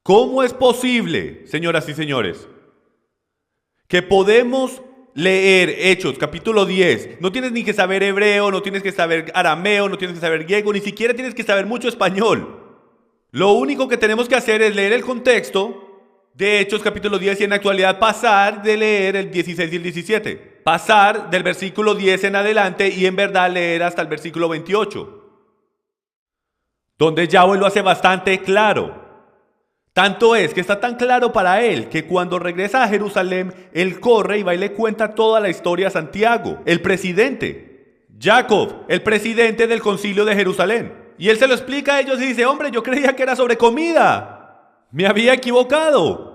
¿Cómo es posible, señoras y señores, que podemos leer Hechos, capítulo 10? No tienes ni que saber hebreo, no tienes que saber arameo, no tienes que saber griego, ni siquiera tienes que saber mucho español. Lo único que tenemos que hacer es leer el contexto de Hechos, capítulo 10, y en la actualidad pasar de leer el 16 y el 17. Pasar del versículo 10 en adelante y en verdad leer hasta el versículo 28. Donde Yahweh lo hace bastante claro. Tanto es que está tan claro para él que cuando regresa a Jerusalén, él corre y va y le cuenta toda la historia a Santiago, el presidente. Jacob, el presidente del concilio de Jerusalén. Y él se lo explica a ellos y dice: hombre, yo creía que era sobre comida. Me había equivocado.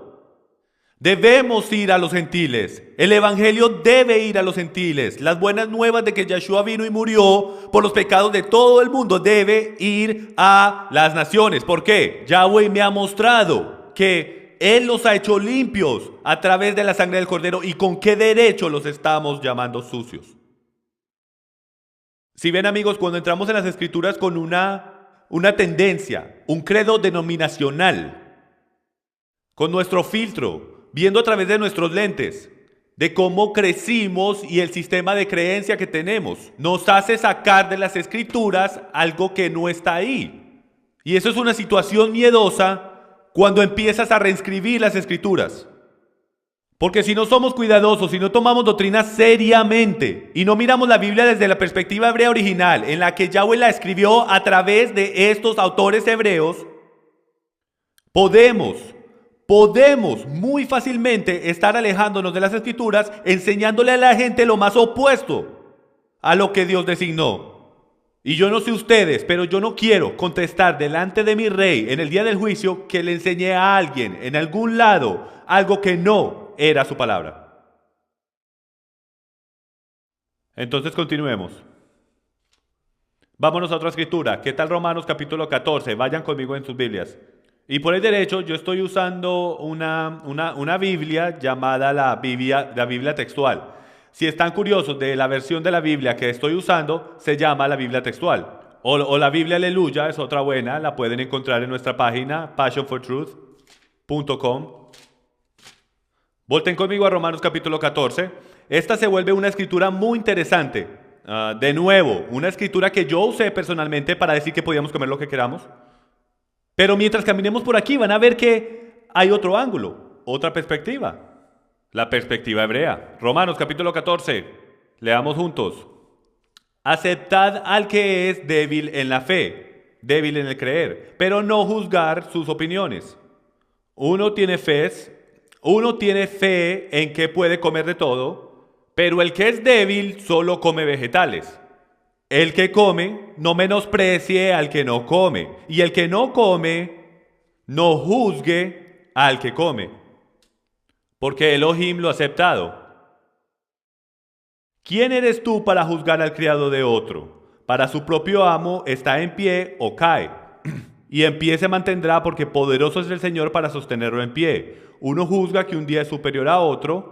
Debemos ir a los gentiles. El evangelio debe ir a los gentiles. Las buenas nuevas de que Yeshua vino y murió por los pecados de todo el mundo debe ir a las naciones. ¿Por qué? Yahweh me ha mostrado que Él los ha hecho limpios a través de la sangre del Cordero. ¿Y con qué derecho los estamos llamando sucios? Si ven, amigos, cuando entramos en las Escrituras con una tendencia, un credo denominacional, con nuestro filtro, viendo a través de nuestros lentes, de cómo crecimos y el sistema de creencia que tenemos, nos hace sacar de las Escrituras algo que no está ahí. Y eso es una situación miedosa cuando empiezas a reescribir las Escrituras. Porque si no somos cuidadosos, si no tomamos doctrina seriamente y no miramos la Biblia desde la perspectiva hebrea original, en la que Yahweh la escribió a través de estos autores hebreos, podemos muy fácilmente estar alejándonos de las Escrituras, enseñándole a la gente lo más opuesto a lo que Dios designó. Y yo no sé ustedes, pero yo no quiero contestar delante de mi rey en el día del juicio que le enseñé a alguien en algún lado algo que no era su palabra. Entonces continuemos. Vámonos a otra escritura. ¿Qué tal Romanos capítulo 14? Vayan conmigo en sus Biblias. Y por el derecho yo estoy usando una Biblia llamada la Biblia textual. Si están curiosos de la versión de la Biblia que estoy usando, se llama la Biblia textual. O la Biblia Aleluya es otra buena, la pueden encontrar en nuestra página passionfortruth.com. Volten conmigo a Romanos capítulo 14. Esta se vuelve una escritura muy interesante. De nuevo, una escritura que yo usé personalmente para decir que podíamos comer lo que queramos. Pero mientras caminemos por aquí van a ver que hay otro ángulo, otra perspectiva. La perspectiva hebrea. Romanos capítulo 14. Leamos juntos. Aceptad al que es débil en la fe, débil en el creer, pero no juzgar sus opiniones. Uno tiene fe en que puede comer de todo, pero el que es débil solo come vegetales. El que come no menosprecie al que no come, y el que no come no juzgue al que come, porque Elohim lo ha aceptado. ¿Quién eres tú para juzgar al criado de otro? Para su propio amo está en pie o cae, y en pie se mantendrá porque poderoso es el Señor para sostenerlo en pie. Uno juzga que un día es superior a otro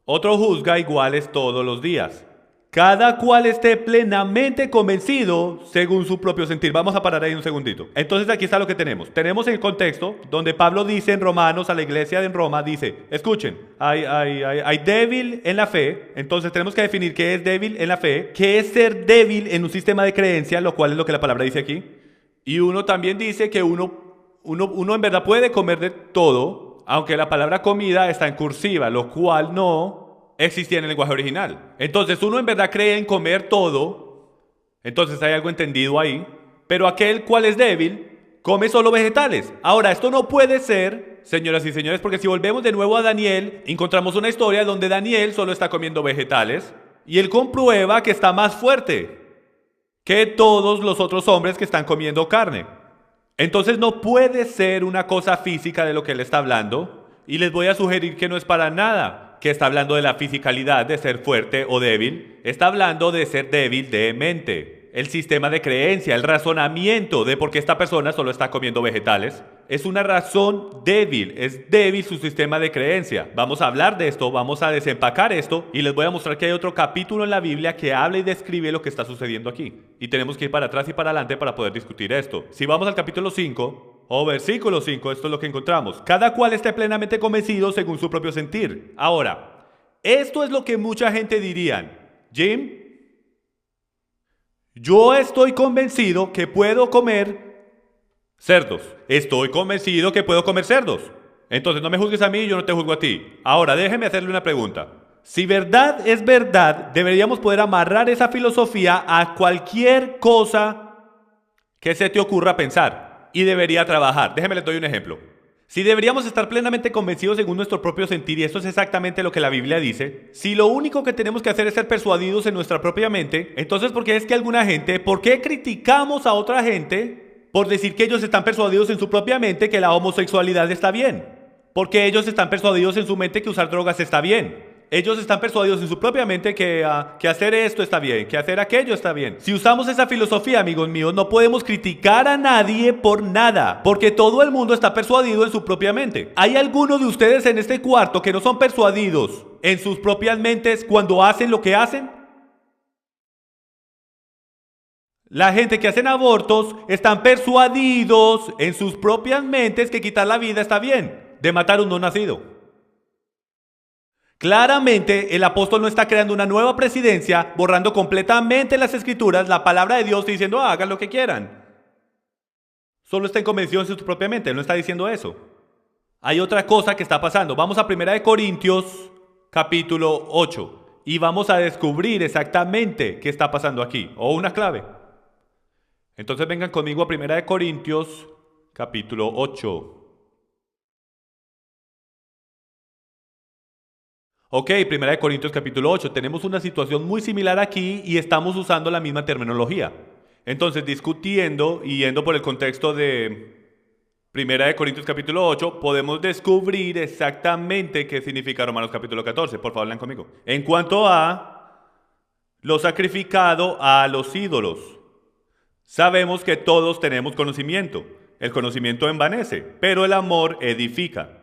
juzga iguales todos los días. Cada cual esté plenamente convencido según su propio sentir. Vamos a parar ahí un segundito. Entonces aquí está lo que tenemos. Tenemos el contexto donde Pablo dice en Romanos a la iglesia en Roma, dice, escuchen, hay débil en la fe. Entonces tenemos que definir qué es débil en la fe, qué es ser débil en un sistema de creencia, lo cual es lo que la palabra dice aquí. Y uno también dice que uno en verdad puede comer de todo, aunque la palabra comida está en cursiva, lo cual no existía en el lenguaje original. Entonces uno en verdad cree en comer todo, entonces hay algo entendido ahí, pero aquel cual es débil come solo vegetales. Ahora, esto no puede ser, señoras y señores, porque si volvemos de nuevo a Daniel, encontramos una historia donde Daniel solo está comiendo vegetales y él comprueba que está más fuerte que todos los otros hombres que están comiendo carne. Entonces no puede ser una cosa física de lo que él está hablando, y les voy a sugerir que no es para nada que está hablando de la fisicalidad de ser fuerte o débil. Está hablando de ser débil de mente. El sistema de creencia, el razonamiento de por qué esta persona solo está comiendo vegetales, es una razón débil, es débil su sistema de creencia. Vamos a hablar de esto, vamos a desempacar esto y les voy a mostrar que hay otro capítulo en la Biblia que habla y describe lo que está sucediendo aquí. Y tenemos que ir para atrás y para adelante para poder discutir esto. Si vamos al capítulo 5, O versículo 5, esto es lo que encontramos. Cada cual esté plenamente convencido según su propio sentir. Ahora, esto es lo que mucha gente dirían. Jim, yo estoy convencido que puedo comer cerdos. Estoy convencido que puedo comer cerdos. Entonces no me juzgues a mí y yo no te juzgo a ti. Ahora, déjeme hacerle una pregunta. Si verdad es verdad, deberíamos poder amarrar esa filosofía a cualquier cosa que se te ocurra pensar. Y debería trabajar. Déjeme le doy un ejemplo. Si deberíamos estar plenamente convencidos según nuestro propio sentir, y esto es exactamente lo que la Biblia dice, si lo único que tenemos que hacer es ser persuadidos en nuestra propia mente, entonces ¿por qué es que alguna gente, por qué criticamos a otra gente por decir que ellos están persuadidos en su propia mente que la homosexualidad está bien? Porque ellos están persuadidos en su mente que usar drogas está bien. Ellos están persuadidos en su propia mente que hacer esto está bien, que hacer aquello está bien. Si usamos esa filosofía, amigos míos, no podemos criticar a nadie por nada, porque todo el mundo está persuadido en su propia mente. ¿Hay alguno de ustedes en este cuarto que no son persuadidos en sus propias mentes cuando hacen lo que hacen? La gente que hacen abortos están persuadidos en sus propias mentes que quitar la vida está bien, de matar a un no nacido. Claramente, el apóstol no está creando una nueva presidencia, borrando completamente las escrituras, la palabra de Dios, y diciendo, hagan lo que quieran. Solo estén convencidos en su propia mente, él no está diciendo eso. Hay otra cosa que está pasando. Vamos a 1 Corintios, capítulo 8, y vamos a descubrir exactamente qué está pasando aquí, o una clave. Entonces vengan conmigo a 1 Corintios, capítulo 8. Ok, 1 Corintios capítulo 8, tenemos una situación muy similar aquí y estamos usando la misma terminología. Entonces, discutiendo y yendo por el contexto de 1 Corintios capítulo 8, podemos descubrir exactamente qué significa Romanos capítulo 14. Por favor, lean conmigo. En cuanto a lo sacrificado a los ídolos, sabemos que todos tenemos conocimiento. El conocimiento envanece, pero el amor edifica.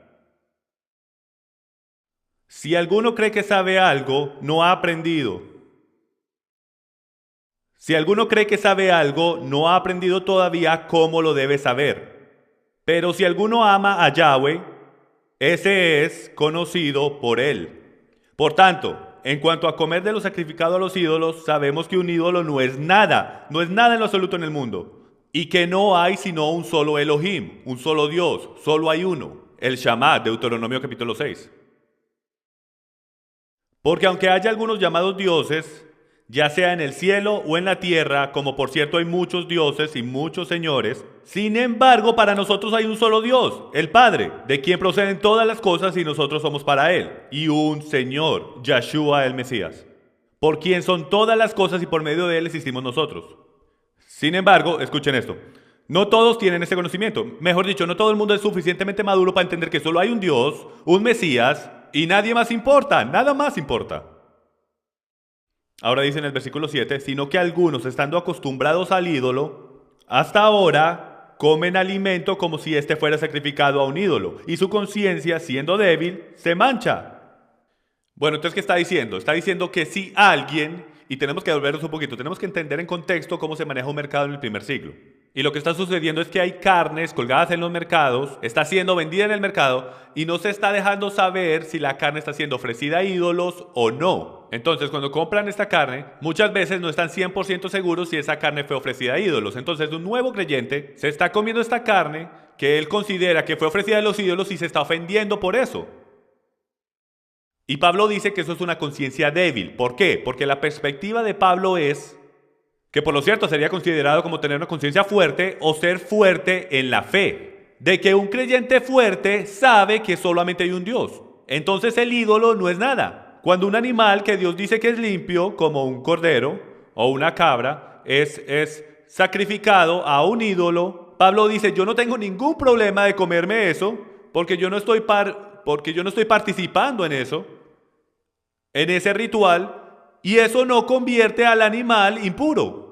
Si alguno cree que sabe algo, no ha aprendido. Si alguno cree que sabe algo, no ha aprendido todavía cómo lo debe saber. Pero si alguno ama a Yahweh, ese es conocido por él. Por tanto, en cuanto a comer de lo sacrificado a los ídolos, sabemos que un ídolo no es nada en lo absoluto en el mundo. Y que no hay sino un solo Elohim, un solo Dios, solo hay uno, el Shammah, Deuteronomio capítulo 6. Porque aunque haya algunos llamados dioses, ya sea en el cielo o en la tierra, como por cierto hay muchos dioses y muchos señores, sin embargo para nosotros hay un solo Dios, el Padre, de quien proceden todas las cosas y nosotros somos para Él, y un Señor, Yahshua el Mesías, por quien son todas las cosas y por medio de Él existimos nosotros. Sin embargo, escuchen esto, no todos tienen ese conocimiento, mejor dicho, no todo el mundo es suficientemente maduro para entender que solo hay un Dios, un Mesías, y nadie más importa, nada más importa. Ahora dice en el versículo 7, sino que algunos, estando acostumbrados al ídolo, hasta ahora comen alimento como si éste fuera sacrificado a un ídolo, y su conciencia, siendo débil, se mancha. Bueno, entonces, ¿qué está diciendo? Está diciendo que si alguien, y tenemos que volvernos un poquito, tenemos que entender en contexto cómo se maneja un mercado en el primer siglo. Y lo que está sucediendo es que hay carnes colgadas en los mercados, está siendo vendida en el mercado y no se está dejando saber si la carne está siendo ofrecida a ídolos o no. Entonces, cuando compran esta carne, muchas veces no están 100% seguros si esa carne fue ofrecida a ídolos. Entonces, un nuevo creyente se está comiendo esta carne que él considera que fue ofrecida a los ídolos y se está ofendiendo por eso. Y Pablo dice que eso es una conciencia débil. ¿Por qué? Porque la perspectiva de Pablo es que por lo cierto sería considerado como tener una conciencia fuerte o ser fuerte en la fe, de que un creyente fuerte sabe que solamente hay un Dios. Entonces el ídolo no es nada. Cuando un animal que Dios dice que es limpio, como un cordero o una cabra, es sacrificado a un ídolo, Pablo dice, yo no tengo ningún problema de comerme eso, porque yo no estoy participando en eso, en ese ritual, y eso no convierte al animal impuro.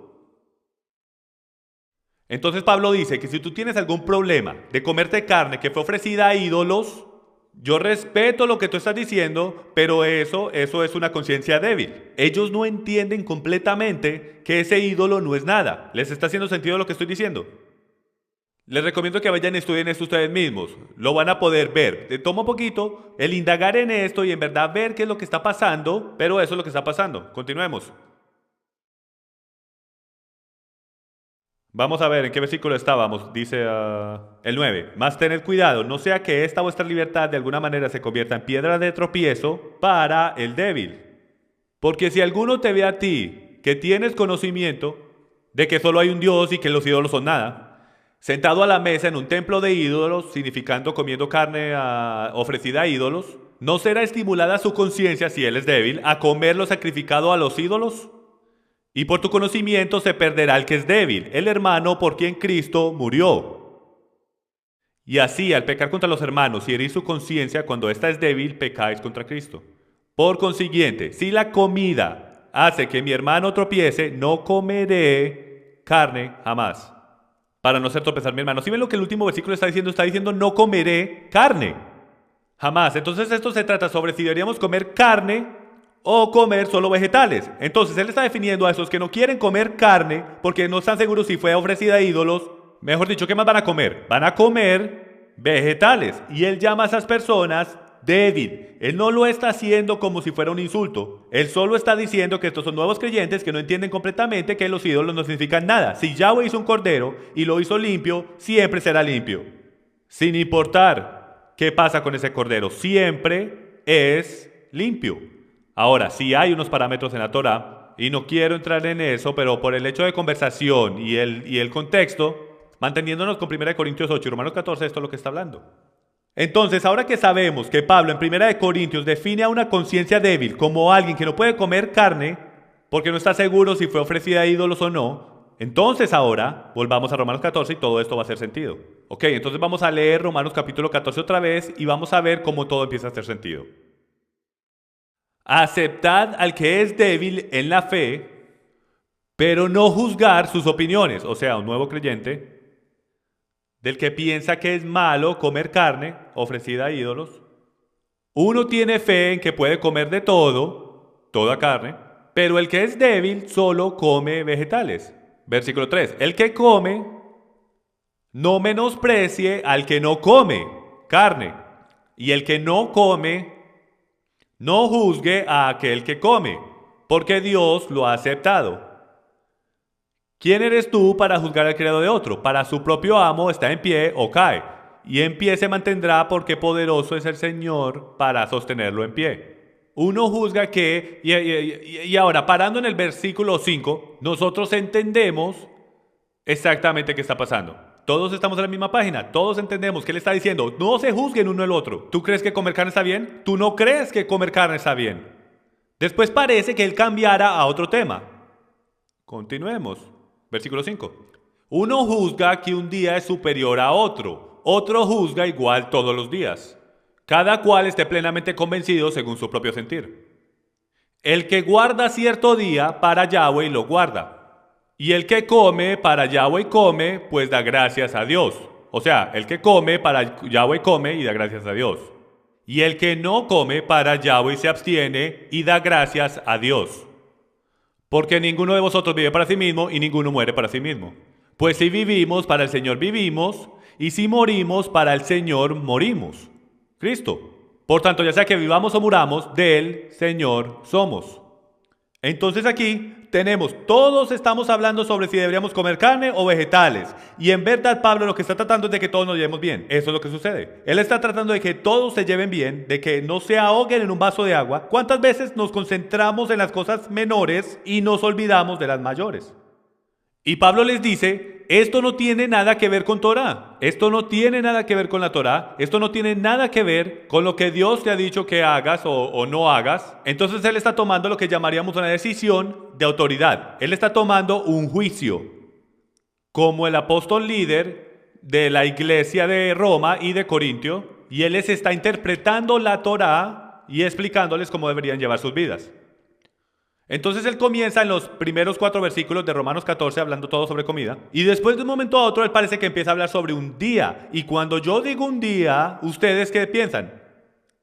Entonces Pablo dice que si tú tienes algún problema de comerte carne que fue ofrecida a ídolos, yo respeto lo que tú estás diciendo, pero eso es una conciencia débil. Ellos no entienden completamente que ese ídolo no es nada. ¿Les está haciendo sentido lo que estoy diciendo? Les recomiendo que vayan y estudien esto ustedes mismos. Lo van a poder ver. Toma un poquito el indagar en esto y en verdad ver qué es lo que está pasando, pero eso es lo que está pasando. Continuemos. Vamos a ver en qué versículo estábamos. Dice el 9. Mas tened cuidado, no sea que esta vuestra libertad de alguna manera se convierta en piedra de tropiezo para el débil. Porque si alguno te ve a ti, que tienes conocimiento de que solo hay un Dios y que los ídolos son nada, sentado a la mesa en un templo de ídolos, significando comiendo carne ofrecida a ídolos, ¿no será estimulada su conciencia, si él es débil, a comer lo sacrificado a los ídolos? Y por tu conocimiento se perderá el que es débil, el hermano por quien Cristo murió. Y así, al pecar contra los hermanos y herir su conciencia cuando ésta es débil, pecáis contra Cristo. Por consiguiente, si la comida hace que mi hermano tropiece, no comeré carne jamás, para no hacer tropezar a mi hermano. ¿Sí ven lo que el último versículo está diciendo? Está diciendo no comeré carne jamás. Entonces esto se trata sobre si deberíamos comer carne o comer solo vegetales. Entonces él está definiendo a esos que no quieren comer carne porque no están seguros si fue ofrecida a ídolos. Mejor dicho, ¿qué más van a comer? Van a comer vegetales. Y él llama a esas personas débil. Él no lo está haciendo como si fuera un insulto. Él solo está diciendo que estos son nuevos creyentes que no entienden completamente que los ídolos no significan nada. Si Yahweh hizo un cordero y lo hizo limpio, siempre será limpio. Sin importar qué pasa con ese cordero, siempre es limpio. Ahora, sí hay unos parámetros en la Torá, y no quiero entrar en eso, pero por el hecho de conversación y el contexto, manteniéndonos con 1 Corintios 8 y Romanos 14, esto es lo que está hablando. Entonces, ahora que sabemos que Pablo en 1 Corintios define a una conciencia débil como alguien que no puede comer carne porque no está seguro si fue ofrecida a ídolos o no, entonces ahora volvamos a Romanos 14 y todo esto va a hacer sentido. Ok, entonces vamos a leer Romanos capítulo 14 otra vez y vamos a ver cómo todo empieza a hacer sentido. Aceptad al que es débil en la fe, pero no juzgar sus opiniones. O sea, un nuevo creyente, del que piensa que es malo comer carne ofrecida a ídolos. Uno tiene fe en que puede comer de todo, toda carne, pero el que es débil solo come vegetales. Versículo 3. El que come, no menosprecie al que no come carne. Y el que no come, no juzgue a aquel que come, porque Dios lo ha aceptado. ¿Quién eres tú para juzgar al criado de otro? Para su propio amo está en pie o cae, y en pie se mantendrá porque poderoso es el Señor para sostenerlo en pie. Uno juzga que, y ahora parando en el versículo 5, nosotros entendemos exactamente qué está pasando. Todos estamos en la misma página, todos entendemos que él está diciendo, no se juzguen uno el otro. ¿Tú crees que comer carne está bien? ¿Tú no crees que comer carne está bien? Después parece que él cambiara a otro tema. Continuemos. Versículo 5. Uno juzga que un día es superior a otro, otro juzga igual todos los días. Cada cual esté plenamente convencido según su propio sentir. El que guarda cierto día para Yahweh lo guarda. Y el que come para Yahweh come, pues da gracias a Dios. O sea, el que come para Yahweh come y da gracias a Dios. Y el que no come para Yahweh se abstiene y da gracias a Dios. Porque ninguno de vosotros vive para sí mismo y ninguno muere para sí mismo. Pues si vivimos, para el Señor vivimos, y si morimos, para el Señor morimos. Cristo. Por tanto, ya sea que vivamos o muramos, del Señor somos. Entonces aquí todos estamos hablando sobre si deberíamos comer carne o vegetales. Y en verdad Pablo lo que está tratando es de que todos nos llevemos bien. Eso es lo que sucede. Él está tratando de que todos se lleven bien, de que no se ahoguen en un vaso de agua. ¿Cuántas veces nos concentramos en las cosas menores y nos olvidamos de las mayores? Y Pablo les dice, esto no tiene nada que ver con Torah, esto no tiene nada que ver con la Torah, esto no tiene nada que ver con lo que Dios te ha dicho que hagas o no hagas. Entonces él está tomando lo que llamaríamos una decisión de autoridad. Él está tomando un juicio, como el apóstol líder de la iglesia de Roma y de Corintio, y él les está interpretando la Torah y explicándoles cómo deberían llevar sus vidas. Entonces él comienza en los primeros 4 versículos de Romanos 14 hablando todo sobre comida. Y después de un momento a otro él parece que empieza a hablar sobre un día. Y cuando yo digo un día, ¿ustedes qué piensan?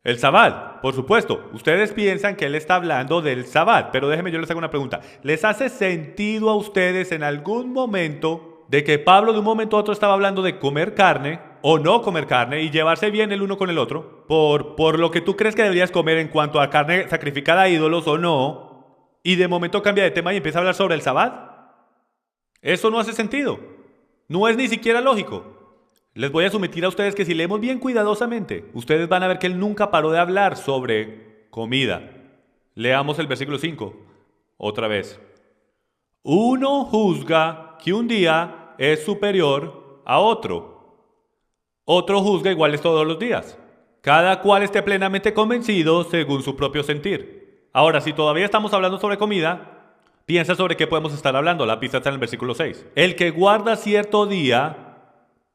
El Sabbat, por supuesto. Ustedes piensan que él está hablando del Sabbat. Pero déjenme, yo les hago una pregunta. ¿Les hace sentido a ustedes en algún momento de que Pablo de un momento a otro estaba hablando de comer carne o no comer carne y llevarse bien el uno con el otro, por lo que tú crees que deberías comer en cuanto a carne sacrificada a ídolos o no, y de momento cambia de tema y empieza a hablar sobre el sabbat? Eso no hace sentido. No es ni siquiera lógico. Les voy a someter a ustedes que si leemos bien cuidadosamente, ustedes van a ver que él nunca paró de hablar sobre comida. Leamos el versículo 5, otra vez. Uno juzga que un día es superior a otro. Otro juzga iguales todos los días. Cada cual esté plenamente convencido según su propio sentir. Ahora, si todavía estamos hablando sobre comida, piensa sobre qué podemos estar hablando. La pista está en el versículo 6. El que guarda cierto día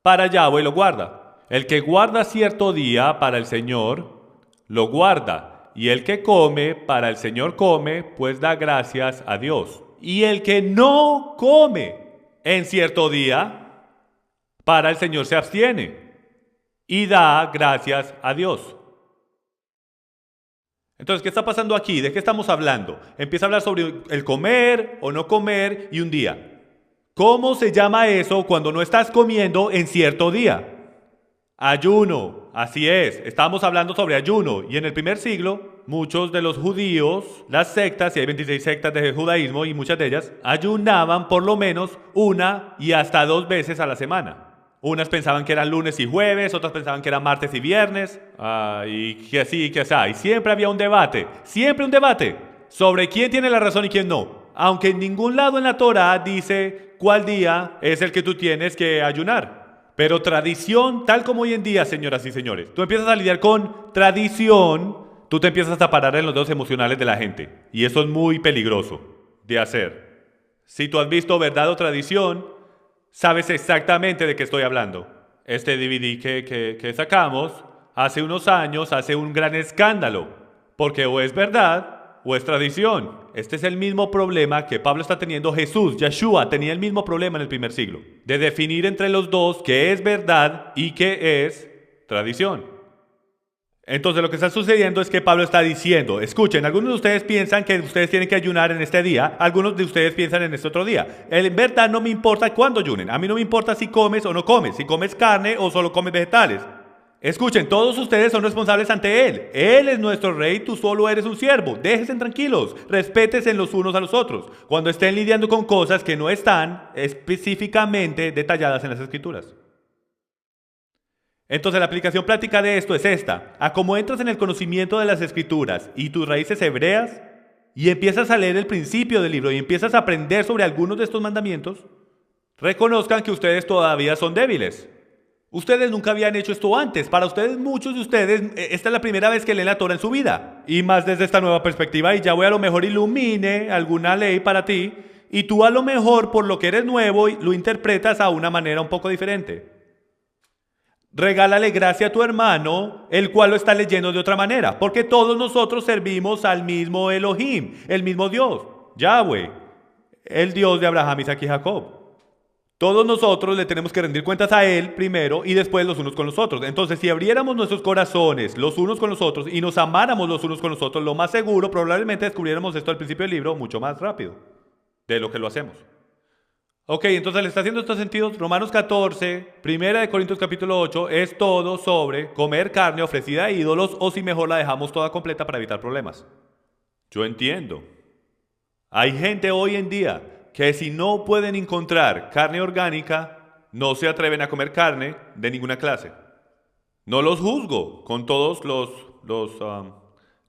para Yahweh lo guarda. El que guarda cierto día para el Señor lo guarda. Y el que come para el Señor come, pues da gracias a Dios. Y el que no come en cierto día, para el Señor se abstiene y da gracias a Dios. Entonces, ¿qué está pasando aquí? ¿De qué estamos hablando? Empieza a hablar sobre el comer o no comer y un día. ¿Cómo se llama eso cuando no estás comiendo en cierto día? Ayuno, así es, estamos hablando sobre ayuno. Y en el primer siglo, muchos de los judíos, las sectas, y hay 26 sectas de judaísmo y muchas de ellas, ayunaban por lo menos una y hasta 2 veces a la semana. Unas pensaban que eran lunes y jueves, otras pensaban que eran martes y viernes, y que así, que así. Y siempre había un debate sobre quién tiene la razón y quién no. Aunque en ningún lado en la Torá dice cuál día es el que tú tienes que ayunar. Pero tradición, tal como hoy en día, señoras y señores, tú empiezas a lidiar con tradición, tú te empiezas a parar en los dedos emocionales de la gente. Y eso es muy peligroso de hacer. Si tú has visto verdad o tradición, sabes exactamente de qué estoy hablando. Este DVD que sacamos hace unos años hace un gran escándalo, porque o es verdad o es tradición. Este es el mismo problema que Pablo está teniendo. Jesús, Yeshua, tenía el mismo problema en el primer siglo, de definir entre los dos qué es verdad y qué es tradición. Entonces lo que está sucediendo es que Pablo está diciendo, escuchen, algunos de ustedes piensan que ustedes tienen que ayunar en este día, algunos de ustedes piensan en este otro día. En verdad no me importa cuándo ayunen, a mí no me importa si comes o no comes, si comes carne o solo comes vegetales. Escuchen, todos ustedes son responsables ante Él. Él es nuestro rey, tú solo eres un siervo. Déjense tranquilos, respétense los unos a los otros. Cuando estén lidiando con cosas que no están específicamente detalladas en las Escrituras. Entonces la aplicación práctica de esto es esta. A como entras en el conocimiento de las Escrituras y tus raíces hebreas, y empiezas a leer el principio del libro y empiezas a aprender sobre algunos de estos mandamientos, reconozcan que ustedes todavía son débiles. Ustedes nunca habían hecho esto antes. Para ustedes, muchos de ustedes, esta es la primera vez que leen la Torah en su vida. Y más desde esta nueva perspectiva, y Yahweh a lo mejor ilumine alguna ley para ti, y tú a lo mejor, por lo que eres nuevo, lo interpretas a una manera un poco diferente. Regálale gracia a tu hermano, el cual lo está leyendo de otra manera, porque todos nosotros servimos al mismo Elohim, el mismo Dios, Yahweh, el Dios de Abraham, Isaac y Jacob. Todos nosotros le tenemos que rendir cuentas a Él primero y después los unos con los otros. Entonces, si abriéramos nuestros corazones los unos con los otros y nos amáramos los unos con los otros, lo más seguro, probablemente descubriéramos esto al principio del libro mucho más rápido de lo que lo hacemos. Ok, entonces le está haciendo estos sentidos. Romanos 14, 1 Corintios capítulo 8, es todo sobre comer carne ofrecida a ídolos o si mejor la dejamos toda completa para evitar problemas. Yo entiendo. Hay gente hoy en día que si no pueden encontrar carne orgánica, no se atreven a comer carne de ninguna clase. No los juzgo con todos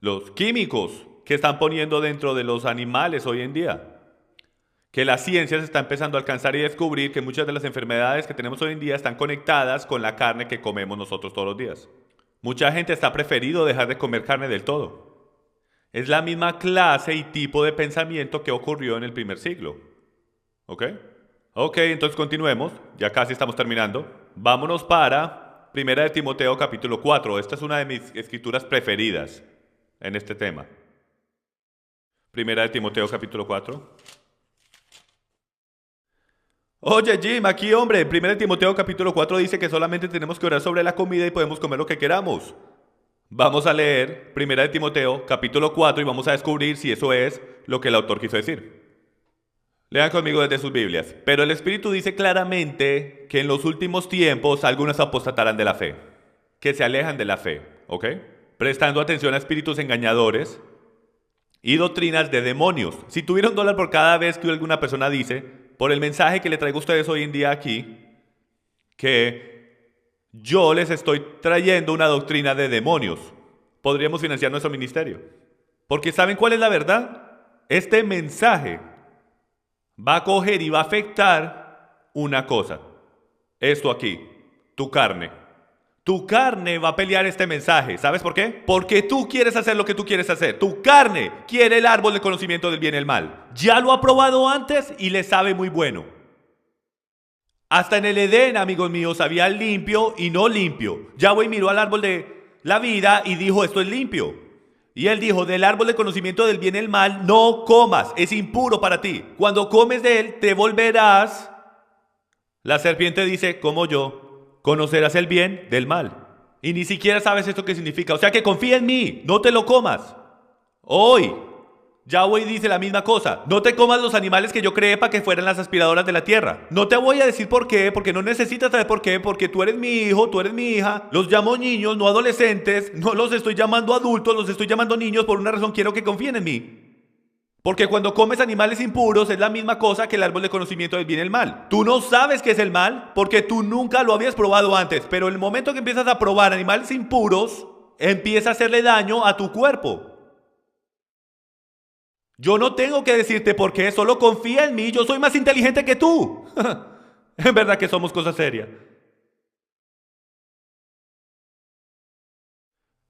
los químicos que están poniendo dentro de los animales hoy en día. Que la ciencia se está empezando a alcanzar y descubrir que muchas de las enfermedades que tenemos hoy en día están conectadas con la carne que comemos nosotros todos los días. Mucha gente está preferido dejar de comer carne del todo. Es la misma clase y tipo de pensamiento que ocurrió en el primer siglo. ¿Ok? Ok, entonces continuemos. Ya casi estamos terminando. Vámonos para 1 de Timoteo capítulo 4. Esta es una de mis escrituras preferidas en este tema. 1 de Timoteo capítulo 4. Oye Jim, aquí hombre, 1 de Timoteo capítulo 4 dice que solamente tenemos que orar sobre la comida y podemos comer lo que queramos. Vamos a leer 1 de Timoteo capítulo 4 y vamos a descubrir si eso es lo que el autor quiso decir. Lean conmigo desde sus Biblias. Pero el Espíritu dice claramente que en los últimos tiempos algunos apostatarán de la fe, que se alejan de la fe, ¿ok? Prestando atención a espíritus engañadores y doctrinas de demonios. Si tuviera $1 por cada vez que alguna persona dice, por el mensaje que le traigo a ustedes hoy en día aquí, que yo les estoy trayendo una doctrina de demonios, podríamos financiar nuestro ministerio. Porque ¿saben cuál es la verdad? Este mensaje va a coger y va a afectar una cosa. Esto aquí, tu carne. Tu carne va a pelear este mensaje. ¿Sabes por qué? Porque tú quieres hacer lo que tú quieres hacer. Tu carne quiere el árbol del conocimiento del bien y el mal. Ya lo ha probado antes y le sabe muy bueno. Hasta en el Edén, amigos míos, había limpio y no limpio. Yahweh miró al árbol de la vida y dijo, esto es limpio. Y él dijo, del árbol del conocimiento del bien y el mal no comas, es impuro para ti. Cuando comes de él, te volverás. La serpiente dice, como yo, conocerás el bien del mal. Y ni siquiera sabes esto qué significa. O sea que confía en mí, no te lo comas. Hoy, Yahweh dice la misma cosa. No te comas los animales que yo creé para que fueran las aspiradoras de la tierra. No te voy a decir por qué, porque no necesitas saber por qué, porque tú eres mi hijo, tú eres mi hija. Los llamo niños, no adolescentes. No los estoy llamando adultos, los estoy llamando niños por una razón. Quiero que confíen en mí. Porque cuando comes animales impuros es la misma cosa que el árbol de conocimiento del bien y el mal. Tú no sabes qué es el mal porque tú nunca lo habías probado antes. Pero en el momento que empiezas a probar animales impuros, empieza a hacerle daño a tu cuerpo. Yo no tengo que decirte por qué, solo confía en mí, yo soy más inteligente que tú. En verdad que somos cosas serias.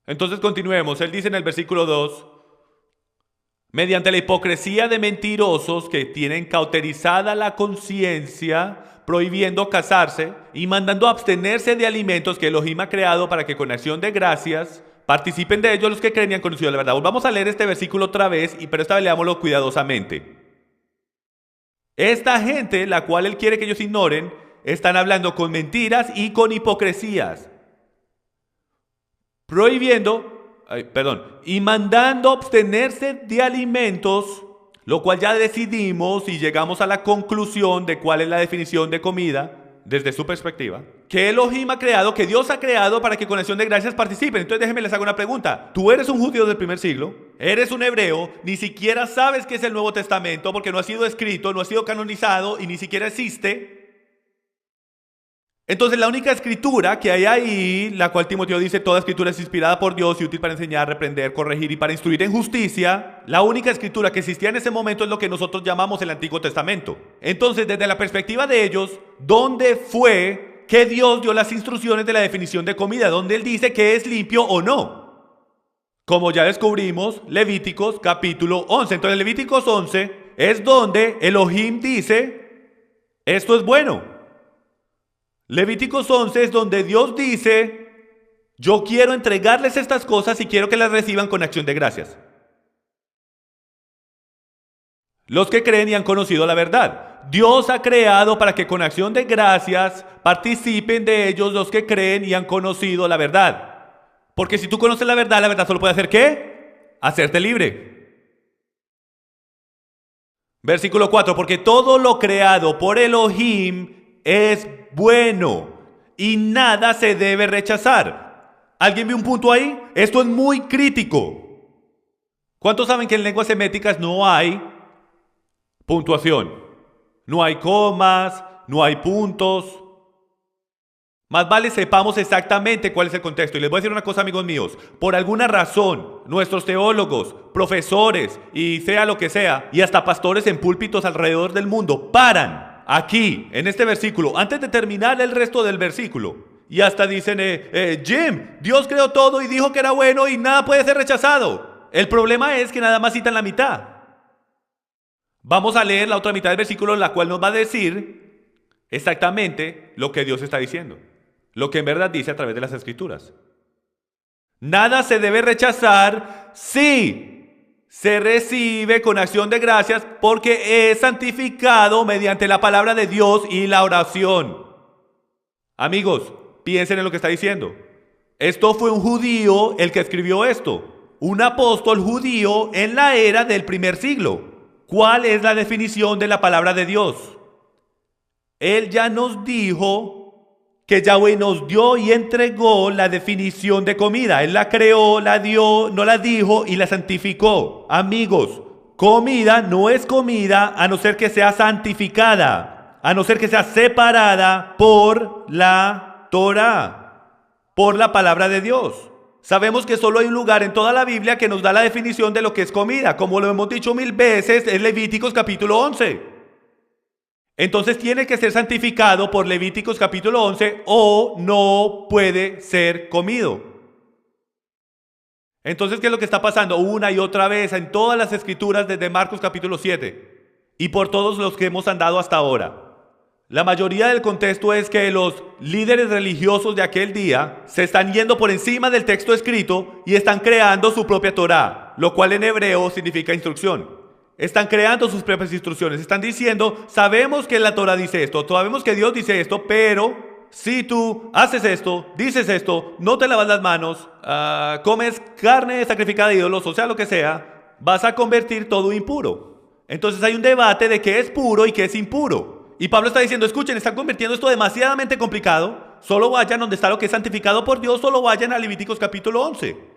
Entonces continuemos, él dice en el versículo 2, mediante la hipocresía de mentirosos que tienen cauterizada la conciencia, prohibiendo casarse y mandando abstenerse de alimentos que Elohim ha creado para que con acción de gracias participen de ellos los que creen y han conocido la verdad. Vamos a leer este versículo otra vez, pero esta vez leámoslo cuidadosamente. Esta gente, la cual él quiere que ellos ignoren, están hablando con mentiras y con hipocresías. Y mandando abstenerse de alimentos, lo cual ya decidimos y llegamos a la conclusión de cuál es la definición de comida, desde su perspectiva, que Elohim ha creado, que Dios ha creado para que con acción de gracias participen. Entonces déjenme les hago una pregunta. Tú eres un judío del primer siglo, eres un hebreo, ni siquiera sabes qué es el Nuevo Testamento porque no ha sido escrito, no ha sido canonizado y ni siquiera existe. Entonces la única escritura que hay ahí, la cual Timoteo dice, toda escritura es inspirada por Dios y útil para enseñar, reprender, corregir y para instruir en justicia, la única escritura que existía en ese momento es lo que nosotros llamamos el Antiguo Testamento. Entonces, desde la perspectiva de ellos, ¿dónde fue que Dios dio las instrucciones de la definición de comida? ¿Dónde Él dice que es limpio o no? Como ya descubrimos, Levíticos capítulo 11. Entonces, Levíticos 11 es donde Elohim dice, esto es bueno. Levíticos 11 es donde Dios dice, yo quiero entregarles estas cosas y quiero que las reciban con acción de gracias. Los que creen y han conocido la verdad. Dios ha creado para que con acción de gracias participen de ellos los que creen y han conocido la verdad. Porque si tú conoces la verdad solo puede hacer ¿qué? Hacerte libre. Versículo 4, porque todo lo creado por Elohim es bueno y nada se debe rechazar. ¿Alguien ve un punto ahí? Esto es muy crítico. ¿Cuántos saben que en lenguas seméticas no hay puntuación? No hay comas, no hay puntos. Más vale sepamos exactamente cuál es el contexto. Y les voy a decir una cosa, amigos míos. Por alguna razón, nuestros teólogos, profesores y sea lo que sea, y hasta pastores en púlpitos alrededor del mundo, paran aquí, en este versículo, antes de terminar el resto del versículo. Y hasta dicen, Jim, Dios creó todo y dijo que era bueno y nada puede ser rechazado. El problema es que nada más citan la mitad. Vamos a leer la otra mitad del versículo, la cual nos va a decir exactamente lo que Dios está diciendo. Lo que en verdad dice a través de las Escrituras. Nada se debe rechazar si se recibe con acción de gracias porque es santificado mediante la palabra de Dios y la oración. Amigos, piensen en lo que está diciendo. Esto fue un judío el que escribió esto. Un apóstol judío en la era del primer siglo. ¿Cuál es la definición de la palabra de Dios? Él ya nos dijo que Yahweh nos dio y entregó la definición de comida. Él la creó, la dio, no la dijo y la santificó. Amigos, comida no es comida a no ser que sea santificada, a no ser que sea separada por la Torah, por la palabra de Dios. Sabemos que solo hay un lugar en toda la Biblia que nos da la definición de lo que es comida, como lo hemos dicho 1000 veces, es Levíticos capítulo 11. Entonces tiene que ser santificado por Levíticos capítulo 11 o no puede ser comido. Entonces, ¿qué es lo que está pasando? Una y otra vez en todas las escrituras desde Marcos capítulo 7 y por todos los que hemos andado hasta ahora. La mayoría del contexto es que los líderes religiosos de aquel día se están yendo por encima del texto escrito y están creando su propia Torá, lo cual en hebreo significa instrucción. Están creando sus propias instrucciones, están diciendo, sabemos que la Torá dice esto, sabemos que Dios dice esto, pero si tú haces esto, dices esto, no te lavas las manos, comes carne sacrificada de ídolos, o sea lo que sea, vas a convertir todo impuro. Entonces hay un debate de qué es puro y qué es impuro. Y Pablo está diciendo, escuchen, están convirtiendo esto demasiadamente complicado, solo vayan donde está lo que es santificado por Dios, solo vayan a Levíticos capítulo 11.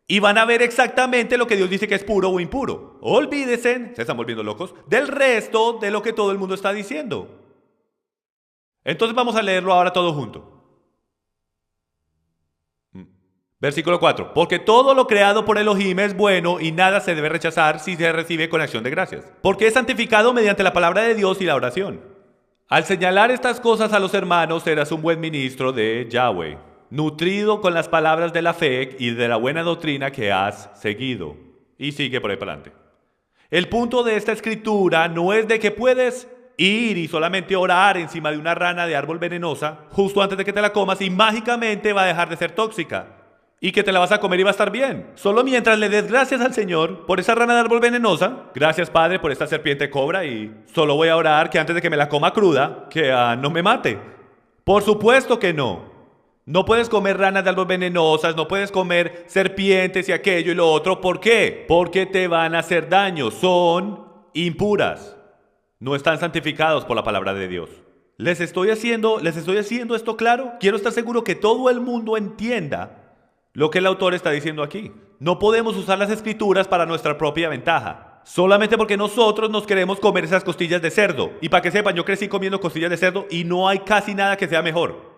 Y van a ver exactamente lo que Dios dice que es puro o impuro. Olvídense, se están volviendo locos, del resto de lo que todo el mundo está diciendo. Entonces vamos a leerlo ahora todo junto. Versículo 4. Porque todo lo creado por Elohim es bueno y nada se debe rechazar si se recibe con acción de gracias. Porque es santificado mediante la palabra de Dios y la oración. Al señalar estas cosas a los hermanos, serás un buen ministro de Yahweh, nutrido con las palabras de la fe y de la buena doctrina que has seguido. Y sigue por ahí para adelante. El punto de esta escritura no es de que puedes ir y solamente orar encima de una rana de árbol venenosa justo antes de que te la comas y mágicamente va a dejar de ser tóxica y que te la vas a comer y va a estar bien. Solo mientras le des gracias al Señor por esa rana de árbol venenosa, gracias Padre por esta serpiente cobra y solo voy a orar que antes de que me la coma cruda, que no me mate. Por supuesto que no. No puedes comer ranas de árbol venenosas, no puedes comer serpientes y aquello y lo otro. ¿Por qué? Porque te van a hacer daño, son impuras. No están santificados por la palabra de Dios. ¿Les estoy haciendo esto claro? Quiero estar seguro que todo el mundo entienda lo que el autor está diciendo aquí. No podemos usar las escrituras para nuestra propia ventaja, solamente porque nosotros nos queremos comer esas costillas de cerdo. Y para que sepan, yo crecí comiendo costillas de cerdo y no hay casi nada que sea mejor.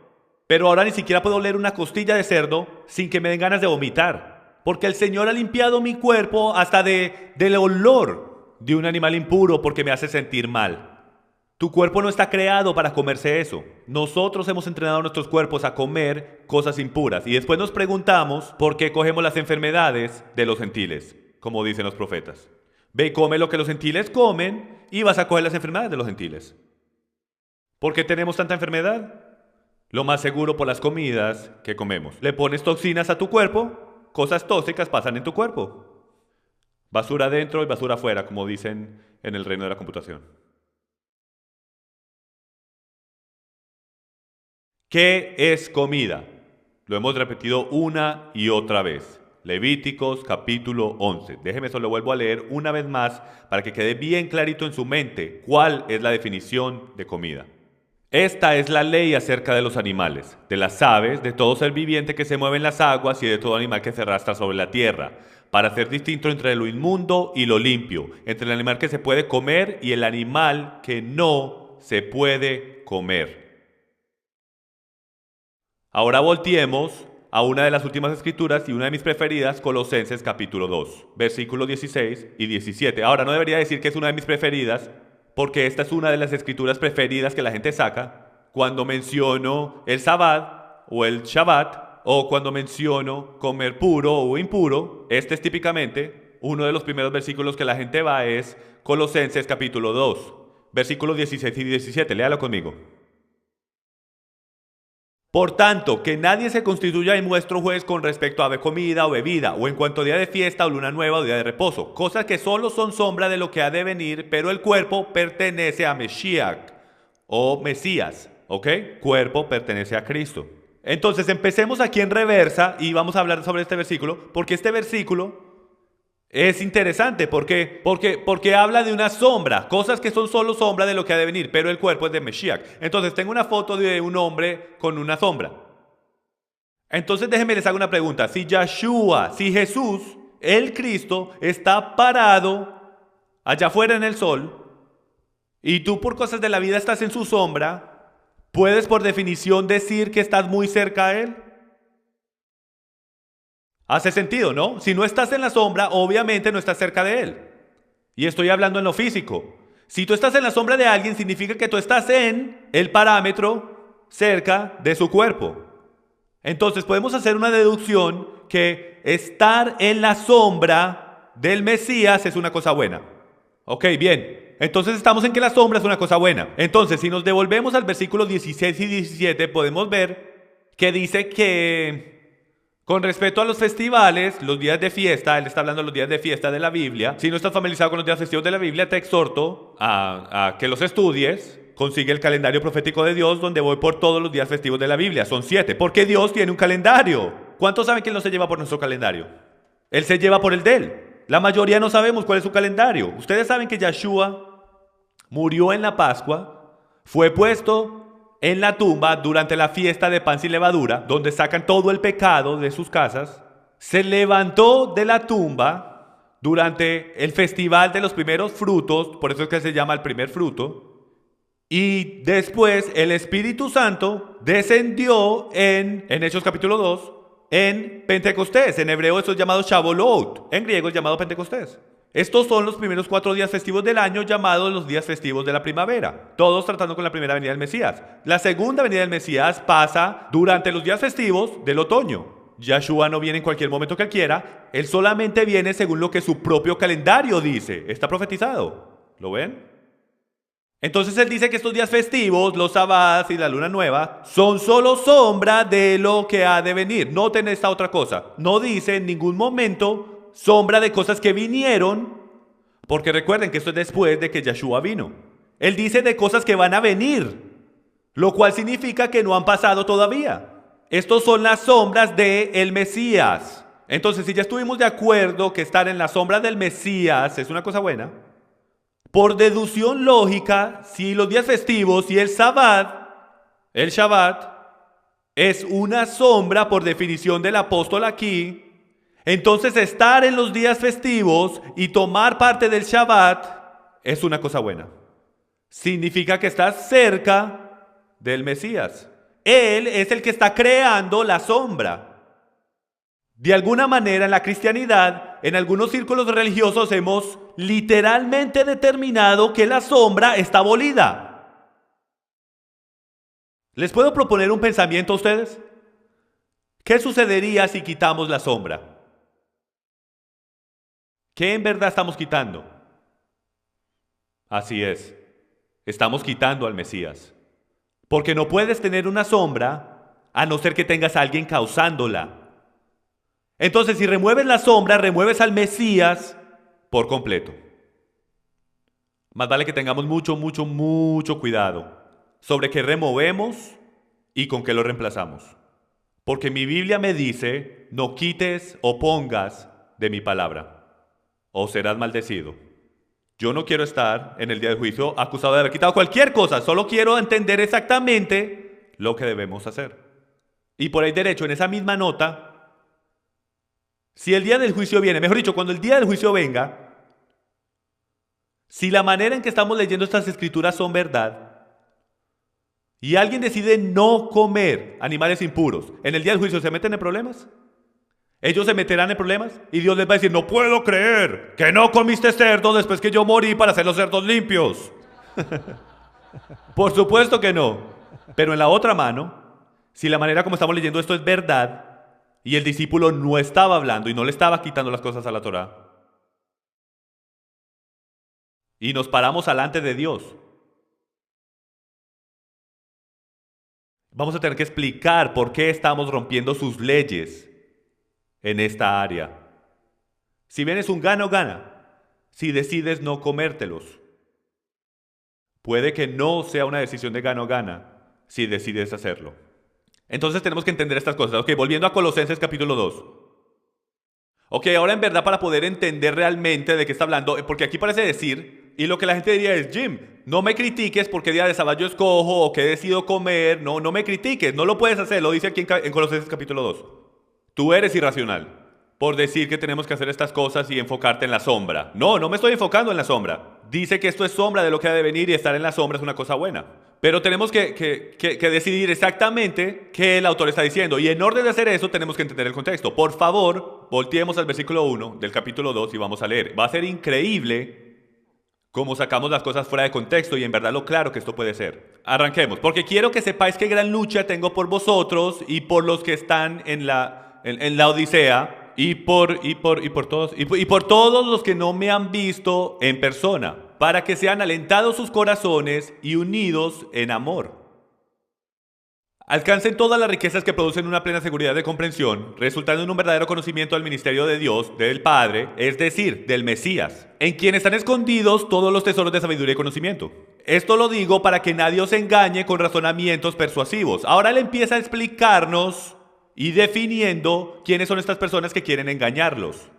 Pero ahora ni siquiera puedo oler una costilla de cerdo sin que me den ganas de vomitar. Porque el Señor ha limpiado mi cuerpo hasta del olor de un animal impuro porque me hace sentir mal. Tu cuerpo no está creado para comerse eso. Nosotros hemos entrenado a nuestros cuerpos a comer cosas impuras. Y después nos preguntamos por qué cogemos las enfermedades de los gentiles, como dicen los profetas. Ve y come lo que los gentiles comen y vas a coger las enfermedades de los gentiles. ¿Por qué tenemos tanta enfermedad? Lo más seguro por las comidas que comemos. Le pones toxinas a tu cuerpo, cosas tóxicas pasan en tu cuerpo. Basura adentro y basura afuera, como dicen en el reino de la computación. ¿Qué es comida? Lo hemos repetido una y otra vez. Levíticos capítulo 11. Déjeme solo vuelvo a leer una vez más para que quede bien clarito en su mente cuál es la definición de comida. Esta es la ley acerca de los animales, de las aves, de todo ser viviente que se mueve en las aguas y de todo animal que se arrastra sobre la tierra, para hacer distinto entre lo inmundo y lo limpio, entre el animal que se puede comer y el animal que no se puede comer. Ahora volteemos a una de las últimas escrituras y una de mis preferidas, Colosenses capítulo 2, versículos 16 y 17. Ahora no debería decir que es una de mis preferidas, porque esta es una de las escrituras preferidas que la gente saca cuando menciono el Sabbat o el Shabbat, o cuando menciono comer puro o impuro. Este es típicamente uno de los primeros versículos que la gente va, es Colosenses capítulo 2, versículos 16 y 17. Léalo conmigo. Por tanto, que nadie se constituya en vuestro juez con respecto a comida o bebida, o en cuanto a día de fiesta o luna nueva o día de reposo, cosas que solo son sombra de lo que ha de venir, pero el cuerpo pertenece a Mesías o Mesías, ¿ok? Cuerpo pertenece a Cristo. Entonces empecemos aquí en reversa y vamos a hablar sobre este versículo, porque este versículo Es interesante porque habla de una sombra, cosas que son solo sombra de lo que ha de venir, pero el cuerpo es de Mesías. Entonces tengo una foto de un hombre con una sombra. Entonces déjenme les hago una pregunta. Si Yeshua, si Jesús, el Cristo, está parado allá afuera en el sol, y tú por cosas de la vida estás en su sombra, ¿puedes por definición decir que estás muy cerca a Él? Hace sentido, ¿no? Si no estás en la sombra, obviamente no estás cerca de Él. Y estoy hablando en lo físico. Si tú estás en la sombra de alguien, significa que tú estás en el parámetro cerca de su cuerpo. Entonces podemos hacer una deducción que estar en la sombra del Mesías es una cosa buena. Ok, bien. Entonces estamos en que la sombra es una cosa buena. Entonces, si nos devolvemos al versículo 16 y 17, podemos ver que dice que con respecto a los festivales, los días de fiesta, él está hablando de los días de fiesta de la Biblia. Si no estás familiarizado con los días festivos de la Biblia, te exhorto a que los estudies. Consigue el calendario profético de Dios, donde voy por todos los días festivos de la Biblia. Son 7, porque Dios tiene un calendario. ¿Cuántos saben que Él no se lleva por nuestro calendario? Él se lleva por el de Él. La mayoría no sabemos cuál es su calendario. Ustedes saben que Yeshua murió en la Pascua, fue puesto en la tumba durante la fiesta de pan sin levadura, donde sacan todo el pecado de sus casas, se levantó de la tumba durante el festival de los primeros frutos, por eso es que se llama el primer fruto, y después el Espíritu Santo descendió en Hechos capítulo 2, en Pentecostés. En hebreo eso es llamado Shavuot, en griego es llamado Pentecostés. Estos son los primeros 4 días festivos del año, llamados los días festivos de la primavera, todos tratando con la primera venida del Mesías. La segunda venida del Mesías pasa durante los días festivos del otoño. Yeshua no viene en cualquier momento que él quiera, él solamente viene según lo que su propio calendario dice, está profetizado. ¿Lo ven? Entonces él dice que estos días festivos, los sabbats y la luna nueva, son solo sombra de lo que ha de venir. Noten esta otra cosa, no dice en ningún momento sombra de cosas que vinieron, porque recuerden que esto es después de que Yeshua vino. Él dice de cosas que van a venir, lo cual significa que no han pasado todavía. Estos son las sombras del Mesías. Entonces, si ya estuvimos de acuerdo que estar en la sombra del Mesías es una cosa buena, por deducción lógica, si los días festivos y el Shabbat, es una sombra por definición del apóstol aquí, entonces estar en los días festivos y tomar parte del Shabbat es una cosa buena. Significa que estás cerca del Mesías. Él es el que está creando la sombra. De alguna manera en la cristianidad, en algunos círculos religiosos hemos literalmente determinado que la sombra está abolida. ¿Les puedo proponer un pensamiento a ustedes? ¿Qué sucedería si quitamos la sombra? ¿Qué en verdad estamos quitando? Así es, estamos quitando al Mesías. Porque no puedes tener una sombra a no ser que tengas a alguien causándola. Entonces, si remueves la sombra, remueves al Mesías por completo. Más vale que tengamos mucho cuidado sobre qué removemos y con qué lo reemplazamos. Porque mi Biblia me dice, no quites o pongas de mi palabra, o serás maldecido. Yo no quiero estar en el día del juicio acusado de haber quitado cualquier cosa, solo quiero entender exactamente lo que debemos hacer. Y por ahí derecho, en esa misma nota, si el día del juicio viene, mejor dicho, cuando el día del juicio venga, si la manera en que estamos leyendo estas escrituras son verdad, y alguien decide no comer animales impuros, ¿en el día del juicio se meten en problemas? Ellos se meterán en problemas y Dios les va a decir, no puedo creer que no comiste cerdo después que yo morí para hacer los cerdos limpios. Por supuesto que no. Pero en la otra mano, si la manera como estamos leyendo esto es verdad y el discípulo no estaba hablando y no le estaba quitando las cosas a la Torá, y nos paramos delante de Dios, vamos a tener que explicar por qué estamos rompiendo sus leyes en esta área. Si bien es un gana o gana, si decides no comértelos. Puede que no sea una decisión de gana o gana si decides hacerlo. Entonces tenemos que entender estas cosas. Ok, volviendo a Colosenses capítulo 2. Ok, ahora en verdad para poder entender realmente de qué está hablando, porque aquí parece decir, y lo que la gente diría es, Jim, no me critiques porque día de sábado yo escojo o qué decido comer, no me critiques, no lo puedes hacer, lo dice aquí en Colosenses capítulo 2. Tú eres irracional por decir que tenemos que hacer estas cosas y enfocarte en la sombra. No me estoy enfocando en la sombra. Dice que esto es sombra de lo que ha de venir y estar en la sombra es una cosa buena. Pero tenemos que decidir exactamente qué el autor está diciendo. Y en orden de hacer eso tenemos que entender el contexto. Por favor, volteemos al versículo 1 del capítulo 2 y vamos a leer. Va a ser increíble cómo sacamos las cosas fuera de contexto y en verdad lo claro que esto puede ser. Arranquemos, porque quiero que sepáis qué gran lucha tengo por vosotros y por los que están en la Odisea y por todos los que no me han visto en persona, para que sean alentados sus corazones y unidos en amor. Alcancen todas las riquezas que producen una plena seguridad de comprensión, resultando en un verdadero conocimiento del ministerio de Dios, del Padre, es decir, del Mesías, en quien están escondidos todos los tesoros de sabiduría y conocimiento. Esto lo digo para que nadie os engañe con razonamientos persuasivos. Ahora él empieza a explicarnos y definiendo quiénes son estas personas que quieren engañarlos.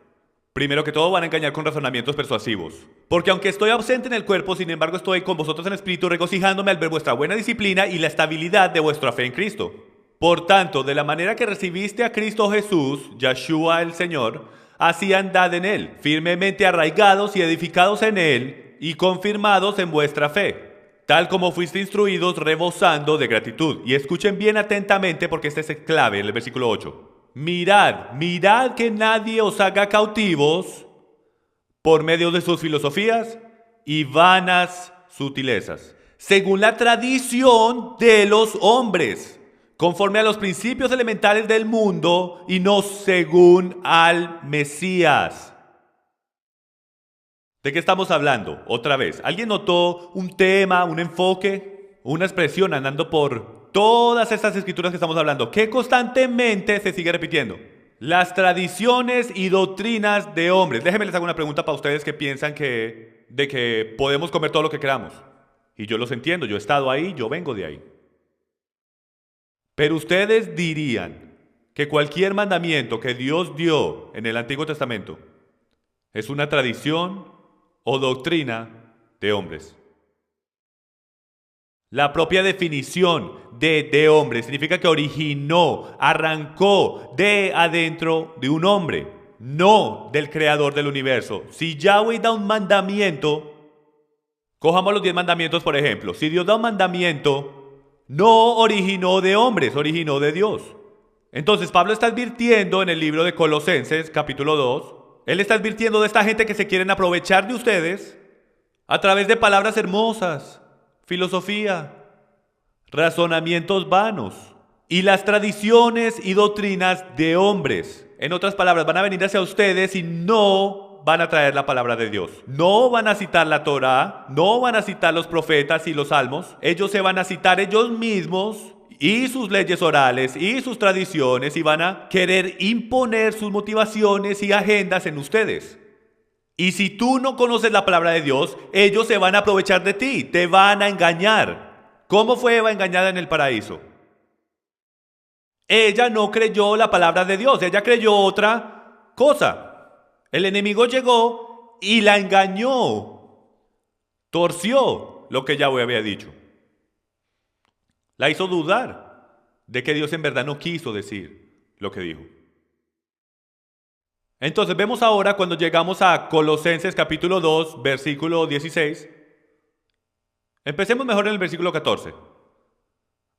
Primero que todo van a engañar con razonamientos persuasivos. Porque aunque estoy ausente en el cuerpo, sin embargo estoy con vosotros en espíritu, regocijándome al ver vuestra buena disciplina y la estabilidad de vuestra fe en Cristo. Por tanto, de la manera que recibiste a Cristo Jesús, Yeshua el Señor, así andad en Él, firmemente arraigados y edificados en Él y confirmados en vuestra fe, tal como fuiste instruidos, rebosando de gratitud. Y escuchen bien atentamente porque este es clave en el versículo 8. Mirad que nadie os haga cautivos por medio de sus filosofías y vanas sutilezas, según la tradición de los hombres, conforme a los principios elementales del mundo y no según al Mesías. ¿De qué estamos hablando? Otra vez, ¿alguien notó un tema, un enfoque, una expresión andando por todas estas escrituras que estamos hablando, que constantemente se sigue repitiendo? Las tradiciones y doctrinas de hombres. Déjenme les hago una pregunta para ustedes que piensan de que podemos comer todo lo que queramos. Y yo los entiendo, yo he estado ahí, yo vengo de ahí. Pero ustedes dirían que cualquier mandamiento que Dios dio en el Antiguo Testamento es una tradición o doctrina de hombres. La propia definición de hombre significa que originó, arrancó de adentro de un hombre, no del creador del universo. Si Yahweh da un mandamiento, cojamos los 10 mandamientos por ejemplo. Si Dios da un mandamiento, no originó de hombres, originó de Dios. Entonces Pablo está advirtiendo en el libro de Colosenses, capítulo 2, él está advirtiendo de esta gente que se quieren aprovechar de ustedes a través de palabras hermosas, filosofía, razonamientos vanos y las tradiciones y doctrinas de hombres. En otras palabras, van a venir hacia ustedes y no van a traer la palabra de Dios. No van a citar la Torá, no van a citar los profetas y los salmos. Ellos se van a citar ellos mismos y sus leyes orales y sus tradiciones y van a querer imponer sus motivaciones y agendas en ustedes. Y si tú no conoces la palabra de Dios, ellos se van a aprovechar de ti, te van a engañar. ¿Cómo fue Eva engañada en el paraíso? Ella no creyó la palabra de Dios, ella creyó otra cosa. El enemigo llegó y la engañó, torció lo que Yahweh había dicho. La hizo dudar de que Dios en verdad no quiso decir lo que dijo. Entonces vemos ahora cuando llegamos a Colosenses capítulo 2, versículo 16. Empecemos mejor en el versículo 14.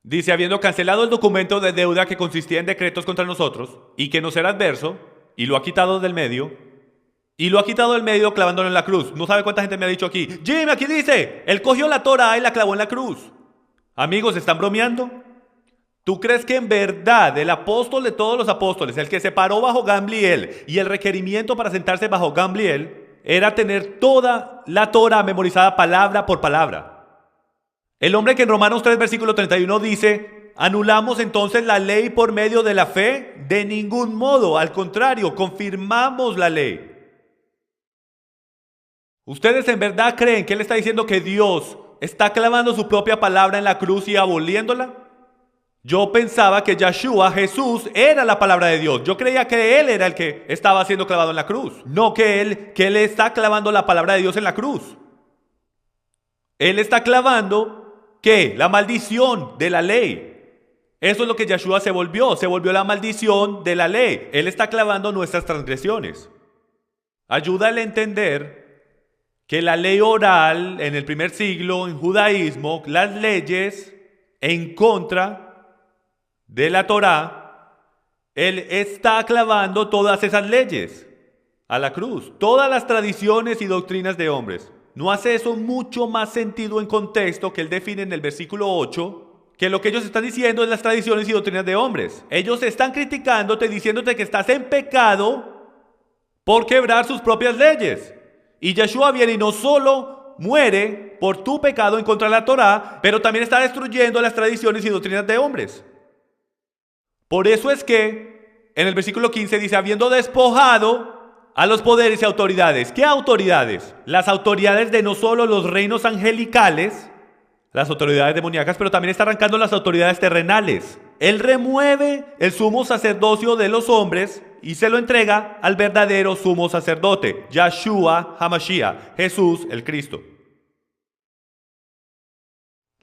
Dice, habiendo cancelado el documento de deuda que consistía en decretos contra nosotros y que nos era adverso, y lo ha quitado del medio, clavándolo en la cruz. No sabe cuánta gente me ha dicho aquí, Jim, aquí dice, él cogió la Torá y la clavó en la cruz. Amigos, ¿están bromeando? ¿Tú crees que en verdad el apóstol de todos los apóstoles, el que se paró bajo Gamliel y el requerimiento para sentarse bajo Gamliel era tener toda la Torá memorizada palabra por palabra? El hombre que en Romanos 3 versículo 31 dice, ¿anulamos entonces la ley por medio de la fe? De ningún modo, al contrario, confirmamos la ley. ¿Ustedes en verdad creen que él está diciendo que Dios está clavando su propia palabra en la cruz y aboliéndola? Yo pensaba que Yeshua, Jesús, era la palabra de Dios. Yo creía que Él era el que estaba siendo clavado en la cruz. No que Él está clavando la palabra de Dios en la cruz. Él está clavando, ¿qué? La maldición de la ley. Eso es lo que Yeshua se volvió la maldición de la ley. Él está clavando nuestras transgresiones. Ayúdale a entender que la ley oral en el primer siglo, en judaísmo, las leyes en contra de la Torá, Él está clavando todas esas leyes a la cruz. Todas las tradiciones y doctrinas de hombres. ¿No hace eso mucho más sentido en contexto que Él define en el versículo 8? Que lo que ellos están diciendo es las tradiciones y doctrinas de hombres. Ellos están criticándote, diciéndote que estás en pecado por quebrar sus propias leyes. Y Yeshua viene y no solo muere por tu pecado en contra de la Torá, pero también está destruyendo las tradiciones y doctrinas de hombres. Por eso es que en el versículo 15 dice, habiendo despojado a los poderes y autoridades. ¿Qué autoridades? Las autoridades de no solo los reinos angelicales, las autoridades demoníacas, pero también está arrancando las autoridades terrenales. Él remueve el sumo sacerdocio de los hombres y se lo entrega al verdadero sumo sacerdote, Yeshua HaMashiach, Jesús el Cristo.